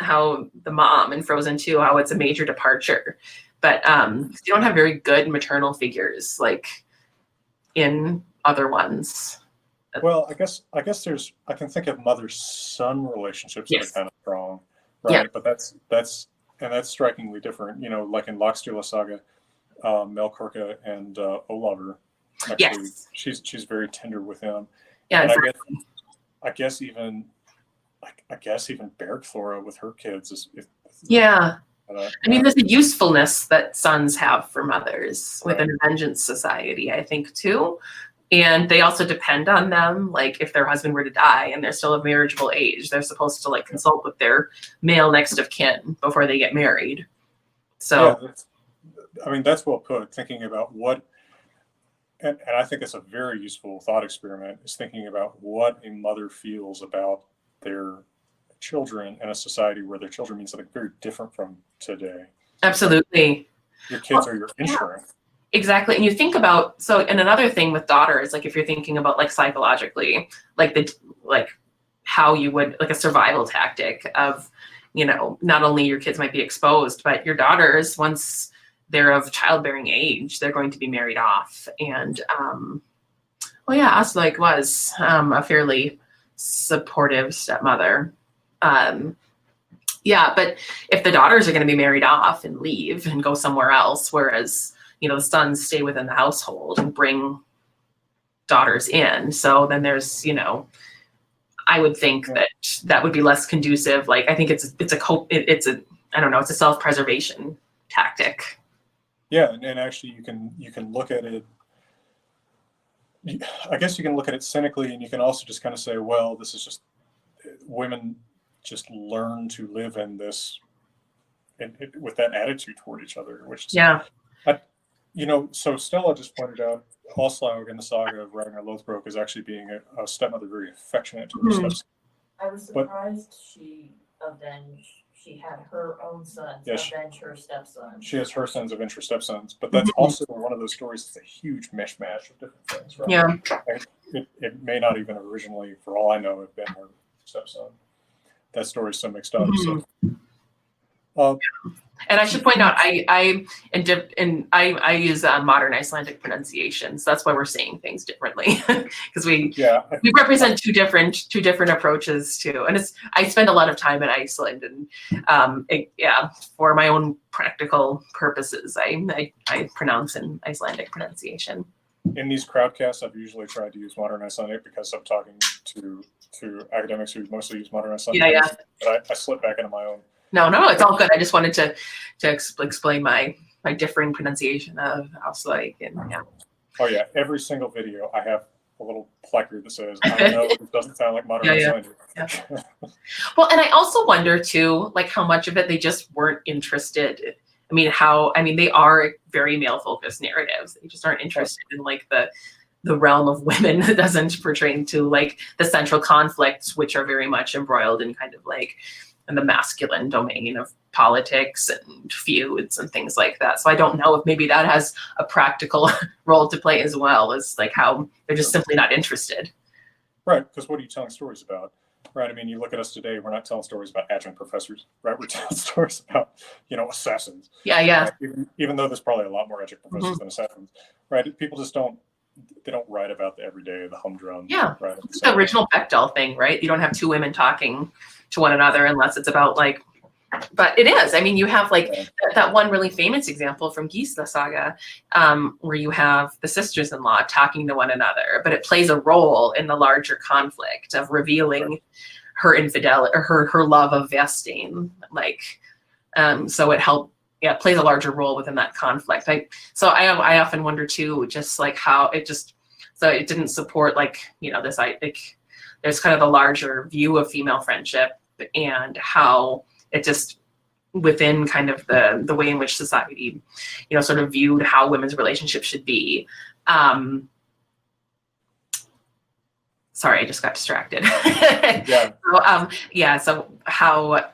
how the mom in Frozen 2, how it's a major departure. But you don't have very good maternal figures like in other ones. Well, I guess I can think of mother-son relationships that Yes. are kind of strong, right? Yeah. But that's strikingly different. You know, like in Laxdula Saga, Melkorka and Olafur. Actually, Yes. she's very tender with him. Yeah. And Exactly. I guess even Bergthora with her kids is. Yeah. I mean, there's a usefulness that sons have for mothers within a vengeance society, I think, too. And they also depend on them. Like if their husband were to die and they're still of marriageable age, they're supposed to like consult with their male next of kin before they get married. So yeah, that's well put. Thinking about what, and I think it's a very useful thought experiment, is thinking about what a mother feels about their children in a society where their children mean something very different from today. absolutely. Your kids are your insurance. Exactly. And you think about, so, and another thing with daughters, like if you're thinking about like psychologically, like how you would, like a survival tactic of, you know, not only your kids might be exposed, but your daughters, once they're of childbearing age, they're going to be married off. And, well, yeah, Aslak was a fairly supportive stepmother. Yeah, but if the daughters are going to be married off and leave and go somewhere else, whereas you know, the sons stay within the household and bring daughters in. So then there's, you know, I would think that would be less conducive. Like, I think it's a self-preservation tactic. Yeah. And actually you can look at it, I guess you can look at it cynically, and you can also just kind of say, well, this is just women just learn to live in this with that attitude toward each other, which is, you know, so Stella just pointed out Aslaug in the saga of Ragnar Lothbrok is actually being a stepmother, very affectionate to her stepson. I was surprised she had her own sons avenge her stepson. She has her sons avenge her stepsons, but that's also one of those stories that's a huge mishmash of different things, right? Yeah. It may not even originally, for all I know, have been her stepson. That story's so mixed up. So. And I should point out, I use modern Icelandic pronunciation, so that's why we're saying things differently, because we represent two different approaches too. And I spend a lot of time in Iceland, and for my own practical purposes, I pronounce in Icelandic pronunciation. In these crowdcasts, I've usually tried to use modern Icelandic because I'm talking to academics who mostly use modern Icelandic. Yeah. But I slip back into my own. No, it's all good. I just wanted to explain my differing pronunciation of Auslaik and yeah. Oh yeah, every single video I have a little placard that says, "I know it doesn't sound like modern Icelandic." Yeah. Well, and I also wonder too, like how much of it they just weren't interested. I mean, they are very male-focused narratives. They just aren't interested in like the realm of women that doesn't pertain to like the central conflicts, which are very much embroiled in kind of like in the masculine domain of politics and feuds and things like that. So I don't know if maybe that has a practical role to play as well, as like how they're just simply not interested. Right, because what are you telling stories about? Right, I mean, you look at us today, we're not telling stories about adjunct professors, right? We're telling stories about, you know, assassins. Yeah. Even though there's probably a lot more adjunct professors than assassins, right? People just don't write about the everyday, the humdrum. Yeah, right? It's the original Bechdel thing, right? You don't have two women talking to one another unless it's about like, but it is. I mean, you have like that one really famous example from Gisla Saga, where you have the sisters-in-law talking to one another, but it plays a role in the larger conflict of revealing her infidelity or her love of Vestine. Like, so it plays a larger role within that conflict. I often wonder too, just like how it didn't support like, you know, this, there's kind of the larger view of female friendship and how it just within kind of the way in which society, you know, sort of viewed how women's relationships should be. Sorry, I just got distracted. So how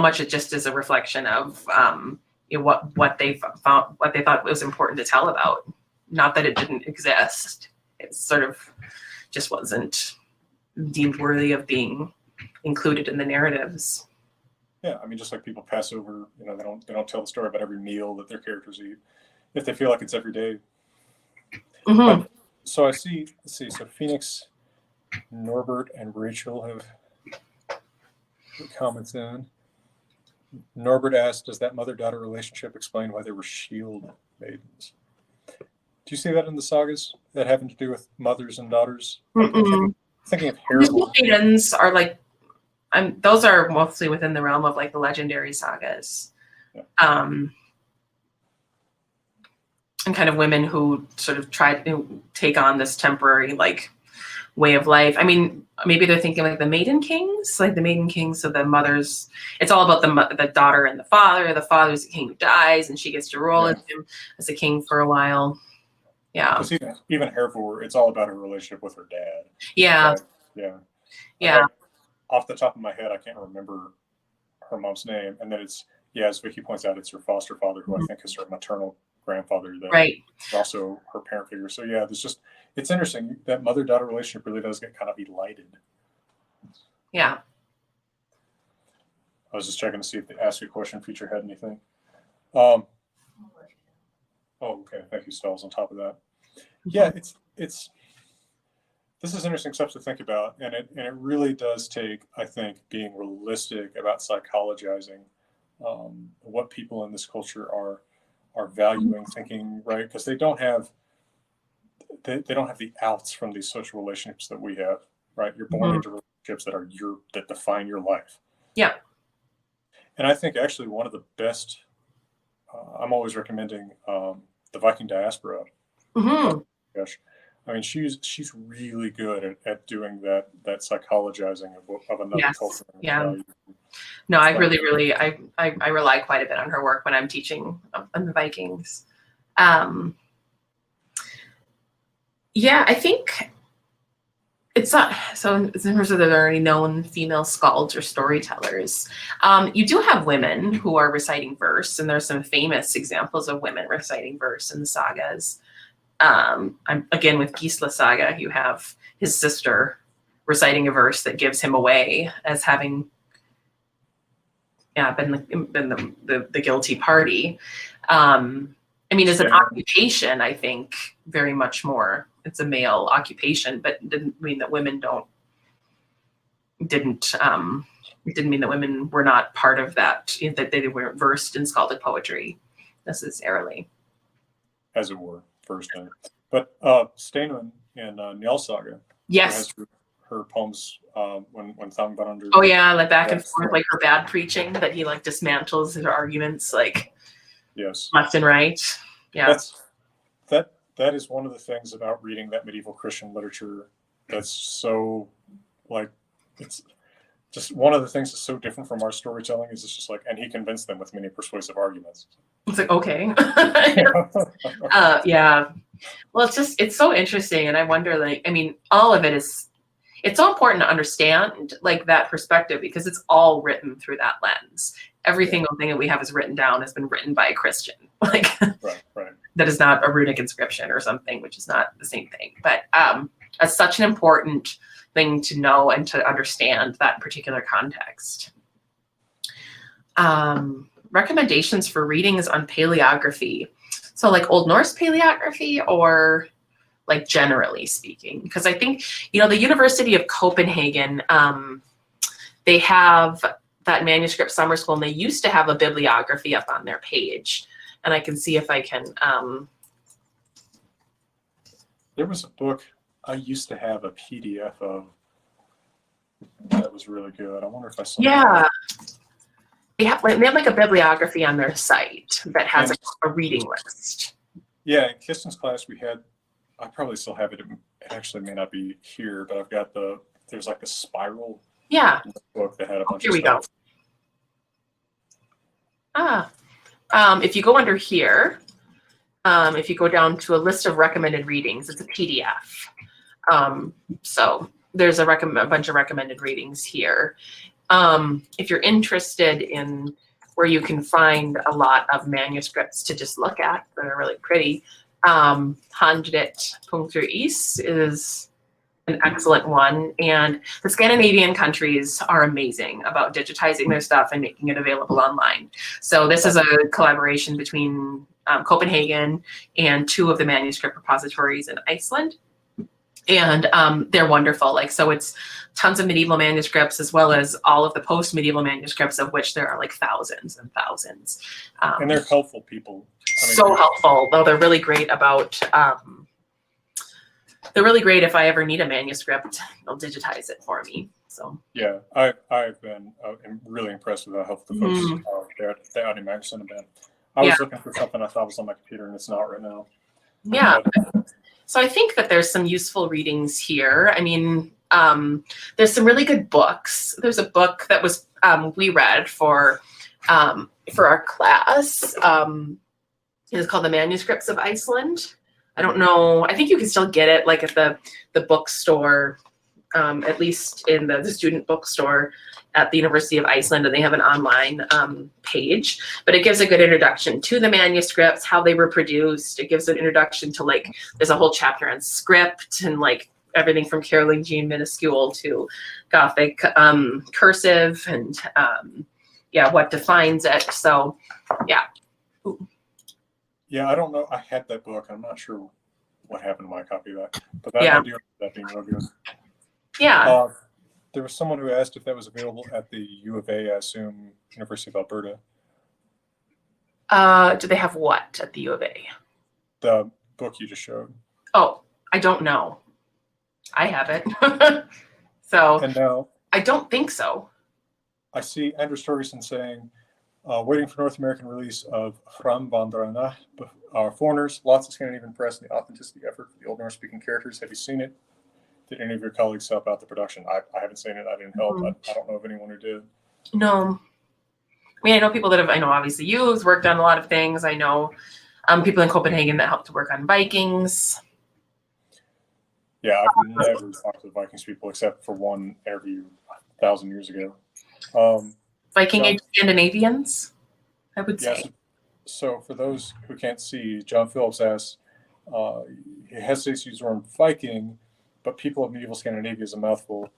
much it just is a reflection of you know, what they thought was important to tell about. Not that it didn't exist. it sort of just wasn't deemed worthy of being included in the narratives. Yeah, I mean, just like people pass over, you know, they don't tell the story about every meal that their characters eat if they feel like it's every day. Mm-hmm. So I see. Let's see. So Phoenix, Norbert, and Rachel have comments in. Norbert asked, "Does that mother-daughter relationship explain why they were shield maidens?" Do you see that in the sagas that having to do with mothers and daughters? I'm thinking of Hereward. Maidens are like, those are mostly within the realm of like the legendary sagas. Yeah. And kind of women who sort of try to take on this temporary like way of life. I mean, maybe they're thinking like the Maiden Kings, like the Maiden Kings. So the mothers, it's all about the daughter and the father. The father's the king who dies, and she gets to rule as him as a king for a while. Yeah. Even Hereward, it's all about her relationship with her dad. Yeah. Right? Yeah. Yeah. Off the top of my head, I can't remember her mom's name. And then it's, as Vicky points out, it's her foster father, who I think is her maternal grandfather, that right. is also her parent figure. So yeah, it's interesting that mother-daughter relationship really does get kind of elited. Yeah. I was just checking to see if the Ask a Question feature had anything. Oh, okay. Thank you, Stalls, on top of that. Yeah, it's this is interesting stuff to think about, and it really does take, I think, being realistic about psychologizing what people in this culture are valuing, thinking, right? Because they don't have the outs from these social relationships that we have, right? You're born into relationships that define your life. Yeah. And I think actually one of the best, I'm always recommending the Viking Diaspora. Mm-hmm. Gosh, I mean, she's really good at doing that psychologizing of another culture. Yeah. No, I really, I rely quite a bit on her work when I'm teaching on the Vikings. Yeah, I think it's not, so in terms of the very known female skalds or storytellers, you do have women who are reciting verse, and there's some famous examples of women reciting verse in the sagas. Again, with Gisla Saga, you have his sister reciting a verse that gives him away as having been the guilty party. I mean, as an occupation, I think very much more it's a male occupation, but it didn't mean that women didn't mean that women were not part of that, that they weren't versed in skaldic poetry necessarily. As it were, first time. But Steinman in Njál Saga, yes, has her poems when Thangbrandr. Oh yeah, like back and forth, like her bad preaching that he like dismantles his arguments like left and right. Yeah, that is one of the things about reading that medieval Christian literature that's so like it's just one of the things that's so different from our storytelling is it's just like, and he convinced them with many persuasive arguments. It's like, okay. Yeah. Well, it's so interesting. And I wonder, like, I mean, all of it's so important to understand like that perspective because it's all written through that lens. Every single thing that we have is written down has been written by a Christian. Like right. That is not a runic inscription or something, which is not the same thing. But it's such an important thing to know and to understand that particular context. Recommendations for readings on paleography. So like Old Norse paleography or like generally speaking, because I think, the University of Copenhagen, they have that manuscript summer school and they used to have a bibliography up on their page. And I can see if I can. There was a book I used to have a PDF of that was really good. I wonder if I saw that. They have like a bibliography on their site that has a reading list. Yeah, in Kirsten's class we had, I probably still have it. It actually may not be here, but I've got there's like a spiral book that had a bunch here of stuff. If you go under here, if you go down to a list of recommended readings, it's a PDF. So there's a bunch of recommended readings here. If you're interested in where you can find a lot of manuscripts to just look at that are really pretty, Handlet Punkter Is is an excellent one. And the Scandinavian countries are amazing about digitizing their stuff and making it available online. So this is a collaboration between Copenhagen and 2 of the manuscript repositories in Iceland. And they're wonderful. Like, so it's tons of medieval manuscripts as well as all of the post-medieval manuscripts, of which there are like thousands and thousands. And they're helpful people. I mean, so helpful. Though they're really great about, they're really great if I ever need a manuscript, they'll digitize it for me. So yeah, I've been really impressed with how helpful the folks the Audi Magazine have been. I was looking for something I thought was on my computer, and it's not right now. Yeah. So I think that there's some useful readings here. I mean, there's some really good books. There's a book that was we read for our class. It's called The Manuscripts of Iceland. I don't know. I think you can still get it like at the bookstore, at least in the student bookstore at the University of Iceland, and they have an online page. But it gives a good introduction to the manuscripts, how they were produced. It gives an introduction to, like, there's a whole chapter on script and like everything from Carolingian minuscule to Gothic cursive, and what defines it. So yeah. Ooh. Yeah, I don't know. I had that book. I'm not sure what happened to my copy of that. But that idea of that being real good. Yeah. There was someone who asked if that was available at the U of A, I assume, University of Alberta. Do they have what at the U of A? The book you just showed. Oh, I don't know. I have it. So and now I don't think so. I see Andrew Storgerson saying, waiting for North American release of Framvandrarna, Foreigners, lots of Scandinavian press and the authenticity effort for the Old Norse speaking characters. Have you seen it? Did any of your colleagues help out the production? I haven't seen it. I didn't help. I don't know of anyone who did. No. I mean, I know people that have, I know obviously you've worked on a lot of things. I know people in Copenhagen that helped to work on Vikings. Yeah, I've never talked to the Vikings people except for one interview 1,000 years ago. Viking Age Scandinavians, I would say. So for those who can't see, John Phillips asks, he hesitates to use the word Viking, but people of medieval Scandinavia is a mouthful.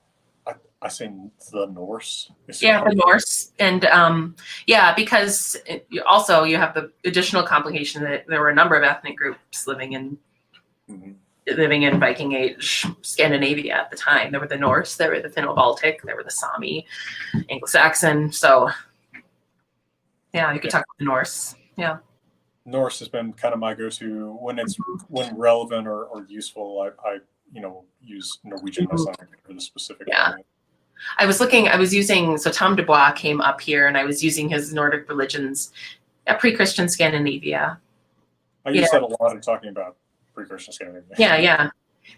I say the Norse. Yeah, the Norse. And because also you have the additional complication that there were a number of ethnic groups living in Viking Age Scandinavia at the time. There were the Norse, there were the Finno-Baltic, there were the Sami, Anglo-Saxon. So yeah, you could talk about the Norse. Yeah. Norse has been kind of my go-to when relevant or useful. I use Norwegian for the specific. Yeah. I was using, so Tom Dubois came up here and I was using his Nordic religions at pre-Christian Scandinavia. I use that a lot in talking about pre-Christian Scandinavia. Yeah.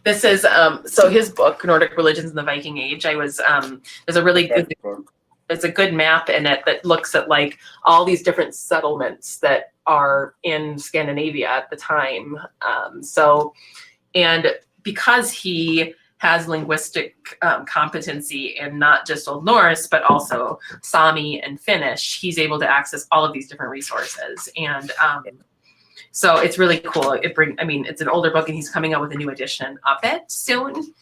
This is, so his book, Nordic Religions in the Viking Age, there's a really good book. There's a good map in it that looks at like all these different settlements that are in Scandinavia at the time. And because he has linguistic competency in not just Old Norse, but also Sami and Finnish, he's able to access all of these different resources. And so it's really cool. It's an older book and he's coming out with a new edition of it soon.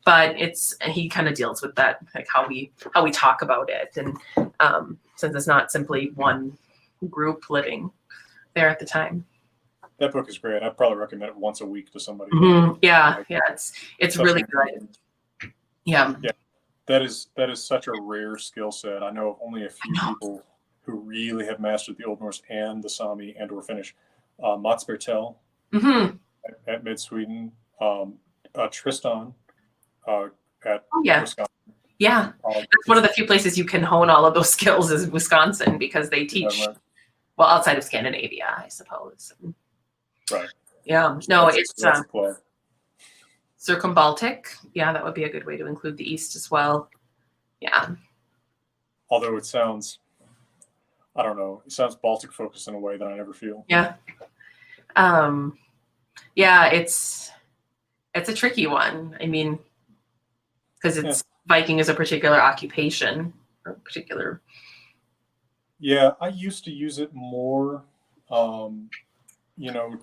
But he kind of deals with that, like how we talk about it. And since it's not simply one group living there at the time. That book is great. I'd probably recommend it once a week to somebody. Yeah, it's really good. Yeah. That is such a rare skill set. I know of only a few people who really have mastered the Old Norse and the Sami and or Finnish. Mats Bertel at Mid Sweden, Tristan at Wisconsin. Yeah, that's one of the few places you can hone all of those skills is Wisconsin because they teach well outside of Scandinavia, I suppose. Right. Yeah. No, it's Circumbaltic. Yeah, that would be a good way to include the East as well. Yeah. Although it sounds, I don't know, it sounds Baltic focused in a way that I never feel. Yeah. It's a tricky one. I mean, because Viking is a particular occupation or particular. Yeah, I used to use it more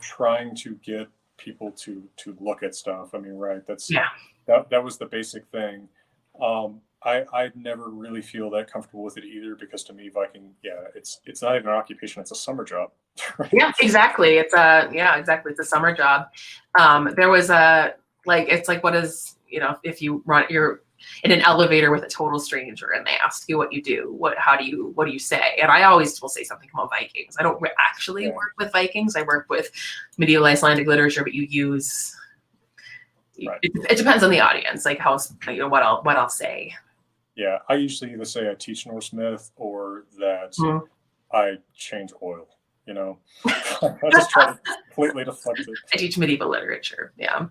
trying to get people to look at stuff. I mean, right? Yeah. That was the basic thing. I never really feel that comfortable with it either, because to me, Viking, it's not even an occupation; it's a summer job. Right? Yeah, exactly. It's a summer job. There was it's like, what is, if you're in an elevator with a total stranger and they ask you what you do, what do you say? And I always will say something about Vikings. I don't actually work with Vikings. I work with medieval Icelandic literature, but you use. Right. It depends on the audience, like what I'll say. Yeah, I usually either say I teach Norse myth or that I change oil. I just try to completely deflect it. I teach medieval literature. Yeah.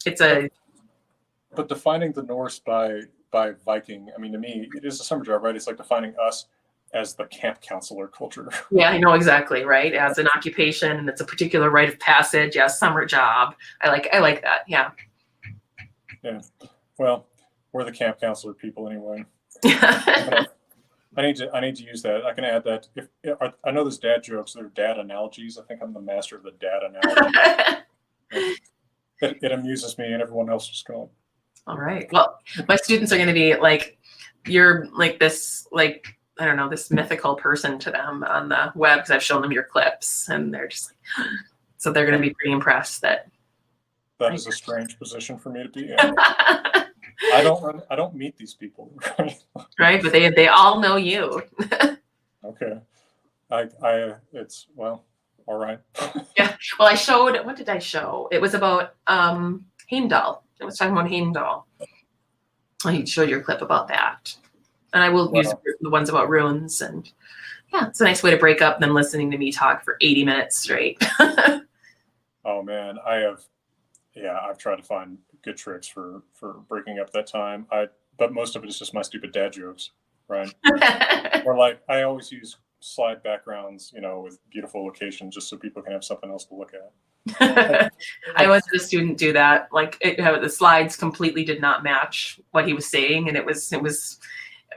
It's a. But defining the Norse by Viking, I mean, to me, it is a summer job, right? It's like defining us as the camp counselor culture. Yeah, I know exactly, right? As an occupation, and it's a particular rite of passage. Yeah, summer job. I like that. Yeah. Yeah. Well, we're the camp counselor people anyway. I need to use that. I can add that. I know there's dad jokes. There are dad analogies. I think I'm the master of the dad analogy. It amuses me, and everyone else is going. All right. Well, my students are going to be like, you're like this, like, I don't know, this mythical person to them on the web, because I've shown them your clips, and they're just like, so they're going to be pretty impressed that. That is a strange position for me to be in. I don't meet these people. Right, but they all know you. Okay. All right. Yeah. Well, what did I show? It was about Heimdall. It was talking about Heimdall. I showed your clip about that. And I will use the ones about runes, and it's a nice way to break up than listening to me talk for 80 minutes straight. Oh man, I've tried to find good tricks for breaking up that time. But most of it is just my stupid dad jokes, right? Or like I always use slide backgrounds, with beautiful locations, just so people can have something else to look at. I was a student do that. Like the slides completely did not match what he was saying, and it was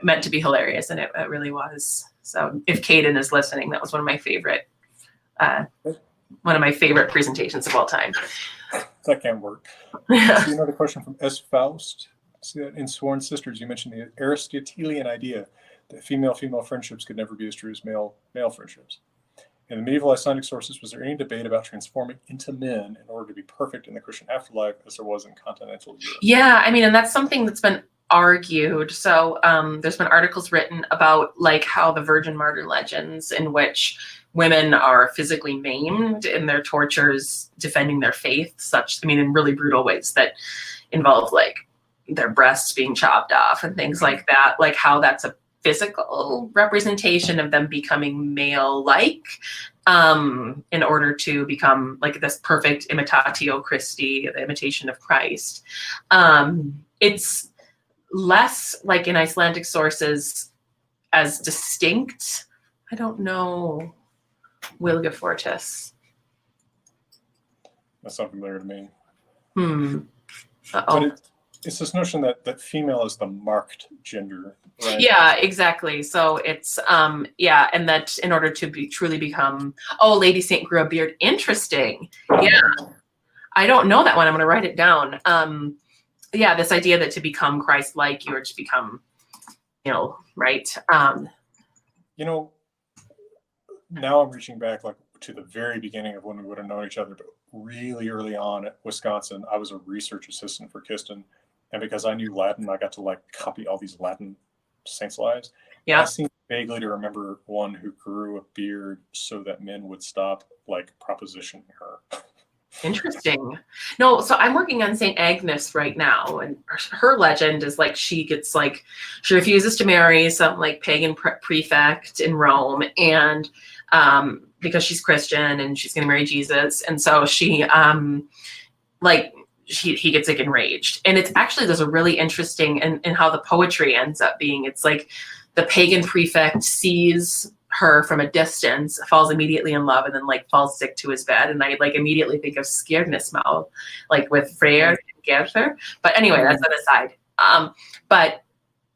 meant to be hilarious, and it really was. So if Caden is listening, that was one of my favorite presentations of all time. That can work. See another question from S. Faust. See that in Sworn Sisters, you mentioned the Aristotelian idea that female-female friendships could never be as true as male-male friendships. In the medieval Icelandic sources, was there any debate about transforming into men in order to be perfect in the Christian afterlife, as there was in continental Europe? Yeah, I mean, and that's something that's been argued. So there's been articles written about like how the virgin martyr legends, in which women are physically maimed in their tortures defending their faith, in really brutal ways that involve like their breasts being chopped off and things like that, like how that's a physical representation of them becoming male-like in order to become like this perfect imitatio Christi, the imitation of Christ. It's less like in Icelandic sources as distinct. I don't know. Wilgefortis. That's not familiar to me. Uh-oh. But it's this notion that female is the marked gender, right? Yeah, exactly. So it's and that in order to truly become, Lady Saint grew a beard. Interesting. Yeah. I don't know that one. I'm gonna write it down. This idea that to become Christ-like, you are to become, right? Now I'm reaching back like to the very beginning of when we would have known each other, but really early on at Wisconsin, I was a research assistant for Kiston. And because I knew Latin, I got to like copy all these Latin saints' lives. Yeah. I seem vaguely to remember one who grew a beard so that men would stop like propositioning her. Interesting. No, so I'm working on St. Agnes right now, and her legend is like she refuses to marry some like pagan prefect in Rome, and because she's Christian and she's going to marry Jesus, and so she he gets like enraged, and it's actually there's a really interesting in how the poetry ends up being. It's like the pagan prefect sees her from a distance, falls immediately in love, and then like falls sick to his bed. And I like immediately think of Skirnismál, like with Freyr and Gerther. But anyway, that's an aside. But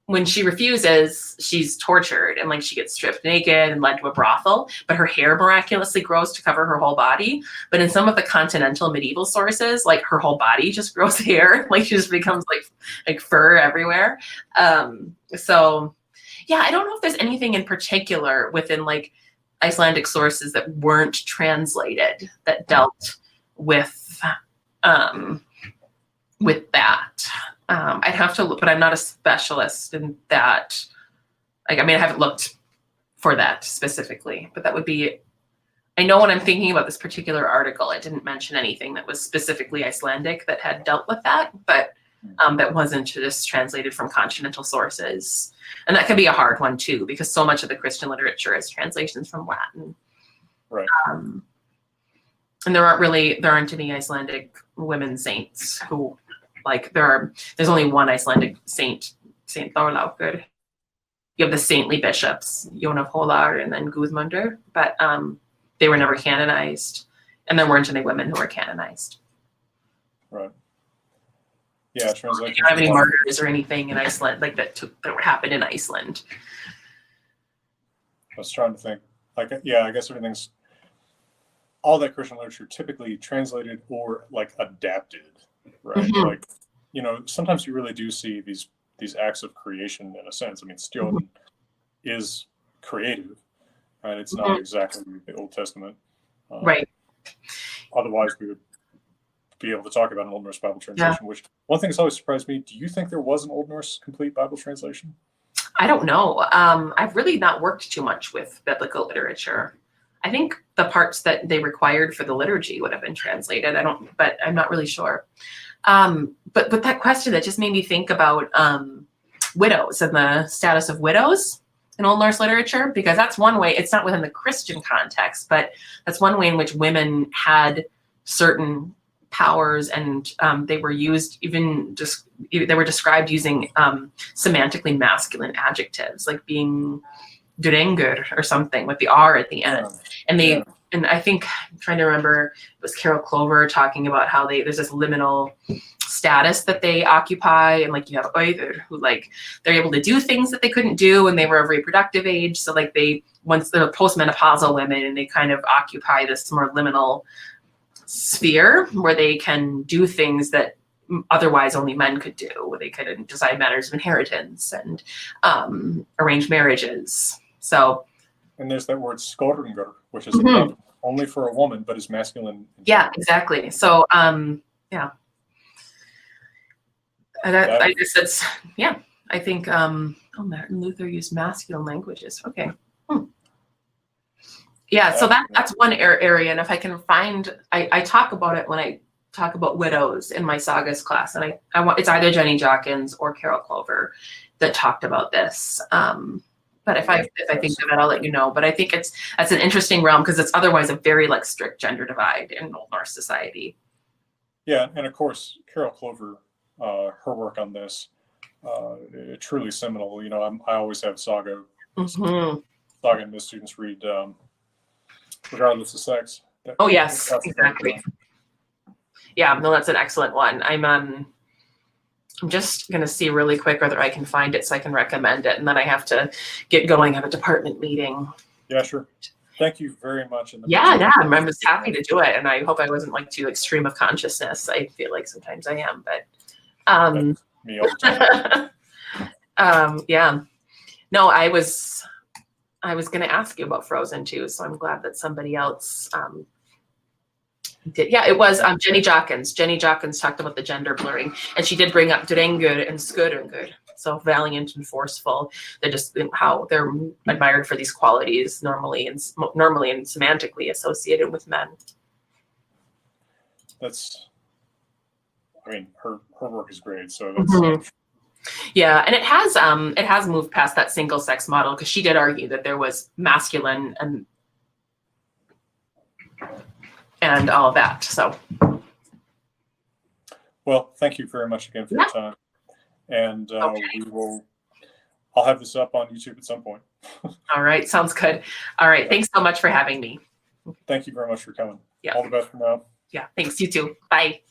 when she refuses, she's tortured and like she gets stripped naked and led to a brothel, but her hair miraculously grows to cover her whole body. But in some of the continental medieval sources, like her whole body just grows hair, like she just becomes like fur everywhere. So yeah, I don't know if there's anything in particular within like Icelandic sources that weren't translated that dealt with that. I'd have to look, but I'm not a specialist in that. Like, I mean, I haven't looked for that specifically, but that would be, I know when I'm thinking about this particular article, it didn't mention anything that was specifically Icelandic that had dealt with that, but that wasn't just translated from continental sources. And that can be a hard one too, because so much of the Christian literature is translations from Latin. Right. And there aren't any Icelandic women saints who, like, there's only one Icelandic saint, Saint Thorlákur. You have the saintly bishops, Jón of Hólar and then Guðmundur, but they were never canonized, and there weren't any women who were canonized. Right. Yeah, translation. You don't have any martyrs or anything in Iceland like that happened in Iceland. I was trying to think. Like, yeah, I guess everything's all that Christian literature typically translated or like adapted, right? Mm-hmm. Like, you know, sometimes you really do see these acts of creation in a sense. I mean, Stjórn is creative, right? It's not exactly the Old Testament, right? Otherwise, we would be able to talk about an Old Norse Bible translation. Which one thing has always surprised me: do you think there was an Old Norse complete Bible translation? I don't know. I've really not worked too much with biblical literature. I think the parts that they required for the liturgy would have been translated. But I'm not really sure. But with that question, that just made me think about widows and the status of widows in Old Norse literature, because that's one way. It's not within the Christian context, but that's one way in which women had certain powers, and they were used they were described using semantically masculine adjectives, like being drengur or something with the R at the end. And I think, I'm trying to remember, it was Carol Clover talking about how there's this liminal status that they occupy, and like you have Auður, who like they're able to do things that they couldn't do when they were of reproductive age. So like once they're postmenopausal women, and they kind of occupy this more liminal sphere where they can do things that otherwise only men could do, where they could decide matters of inheritance and arrange marriages. So, and there's that word skórungur, which is only for a woman, but is masculine. Yeah, exactly. So, yeah. And I guess that's, yeah, I think, Martin Luther used masculine languages. Okay. Yeah, so that's one area. And if I can find, I talk about it when I talk about widows in my sagas class. And I want, it's either Jenny Jawkins or Carol Clover that talked about this. But if I think of it, I'll let you know. But I think that's an interesting realm, because it's otherwise a very like strict gender divide in Old Norse society. Yeah, and of course, Carol Clover, her work on this, truly seminal. You know, I always have Saga. Saga and Miss students read, regardless of sex. Oh yes, exactly. Yeah, no, that's an excellent one. I'm just going to see really quick whether I can find it so I can recommend it. And then I have to get going at a department meeting. Yeah, sure. Thank you very much. Yeah, I'm just happy to do it. And I hope I wasn't like too extreme of consciousness. I feel like sometimes I am, but me all the time. Yeah. No, I was going to ask you about Frozen too. So I'm glad that somebody else did. Yeah, it was Jenny Jawkins. Jenny Jawkins talked about the gender blurring, and she did bring up drengur and skörungur. So valiant and forceful. They're just how they're admired for these qualities normally and semantically associated with men. I mean, her work is great. So that's yeah, and it has moved past that single sex model, because she did argue that there was masculine and all of that. So, well, thank you very much again for your time. And I'll have this up on YouTube at some point. All right, sounds good. All right, thanks so much for having me. Thank you very much for coming. Yeah. All the best for now. Yeah, thanks. You too. Bye.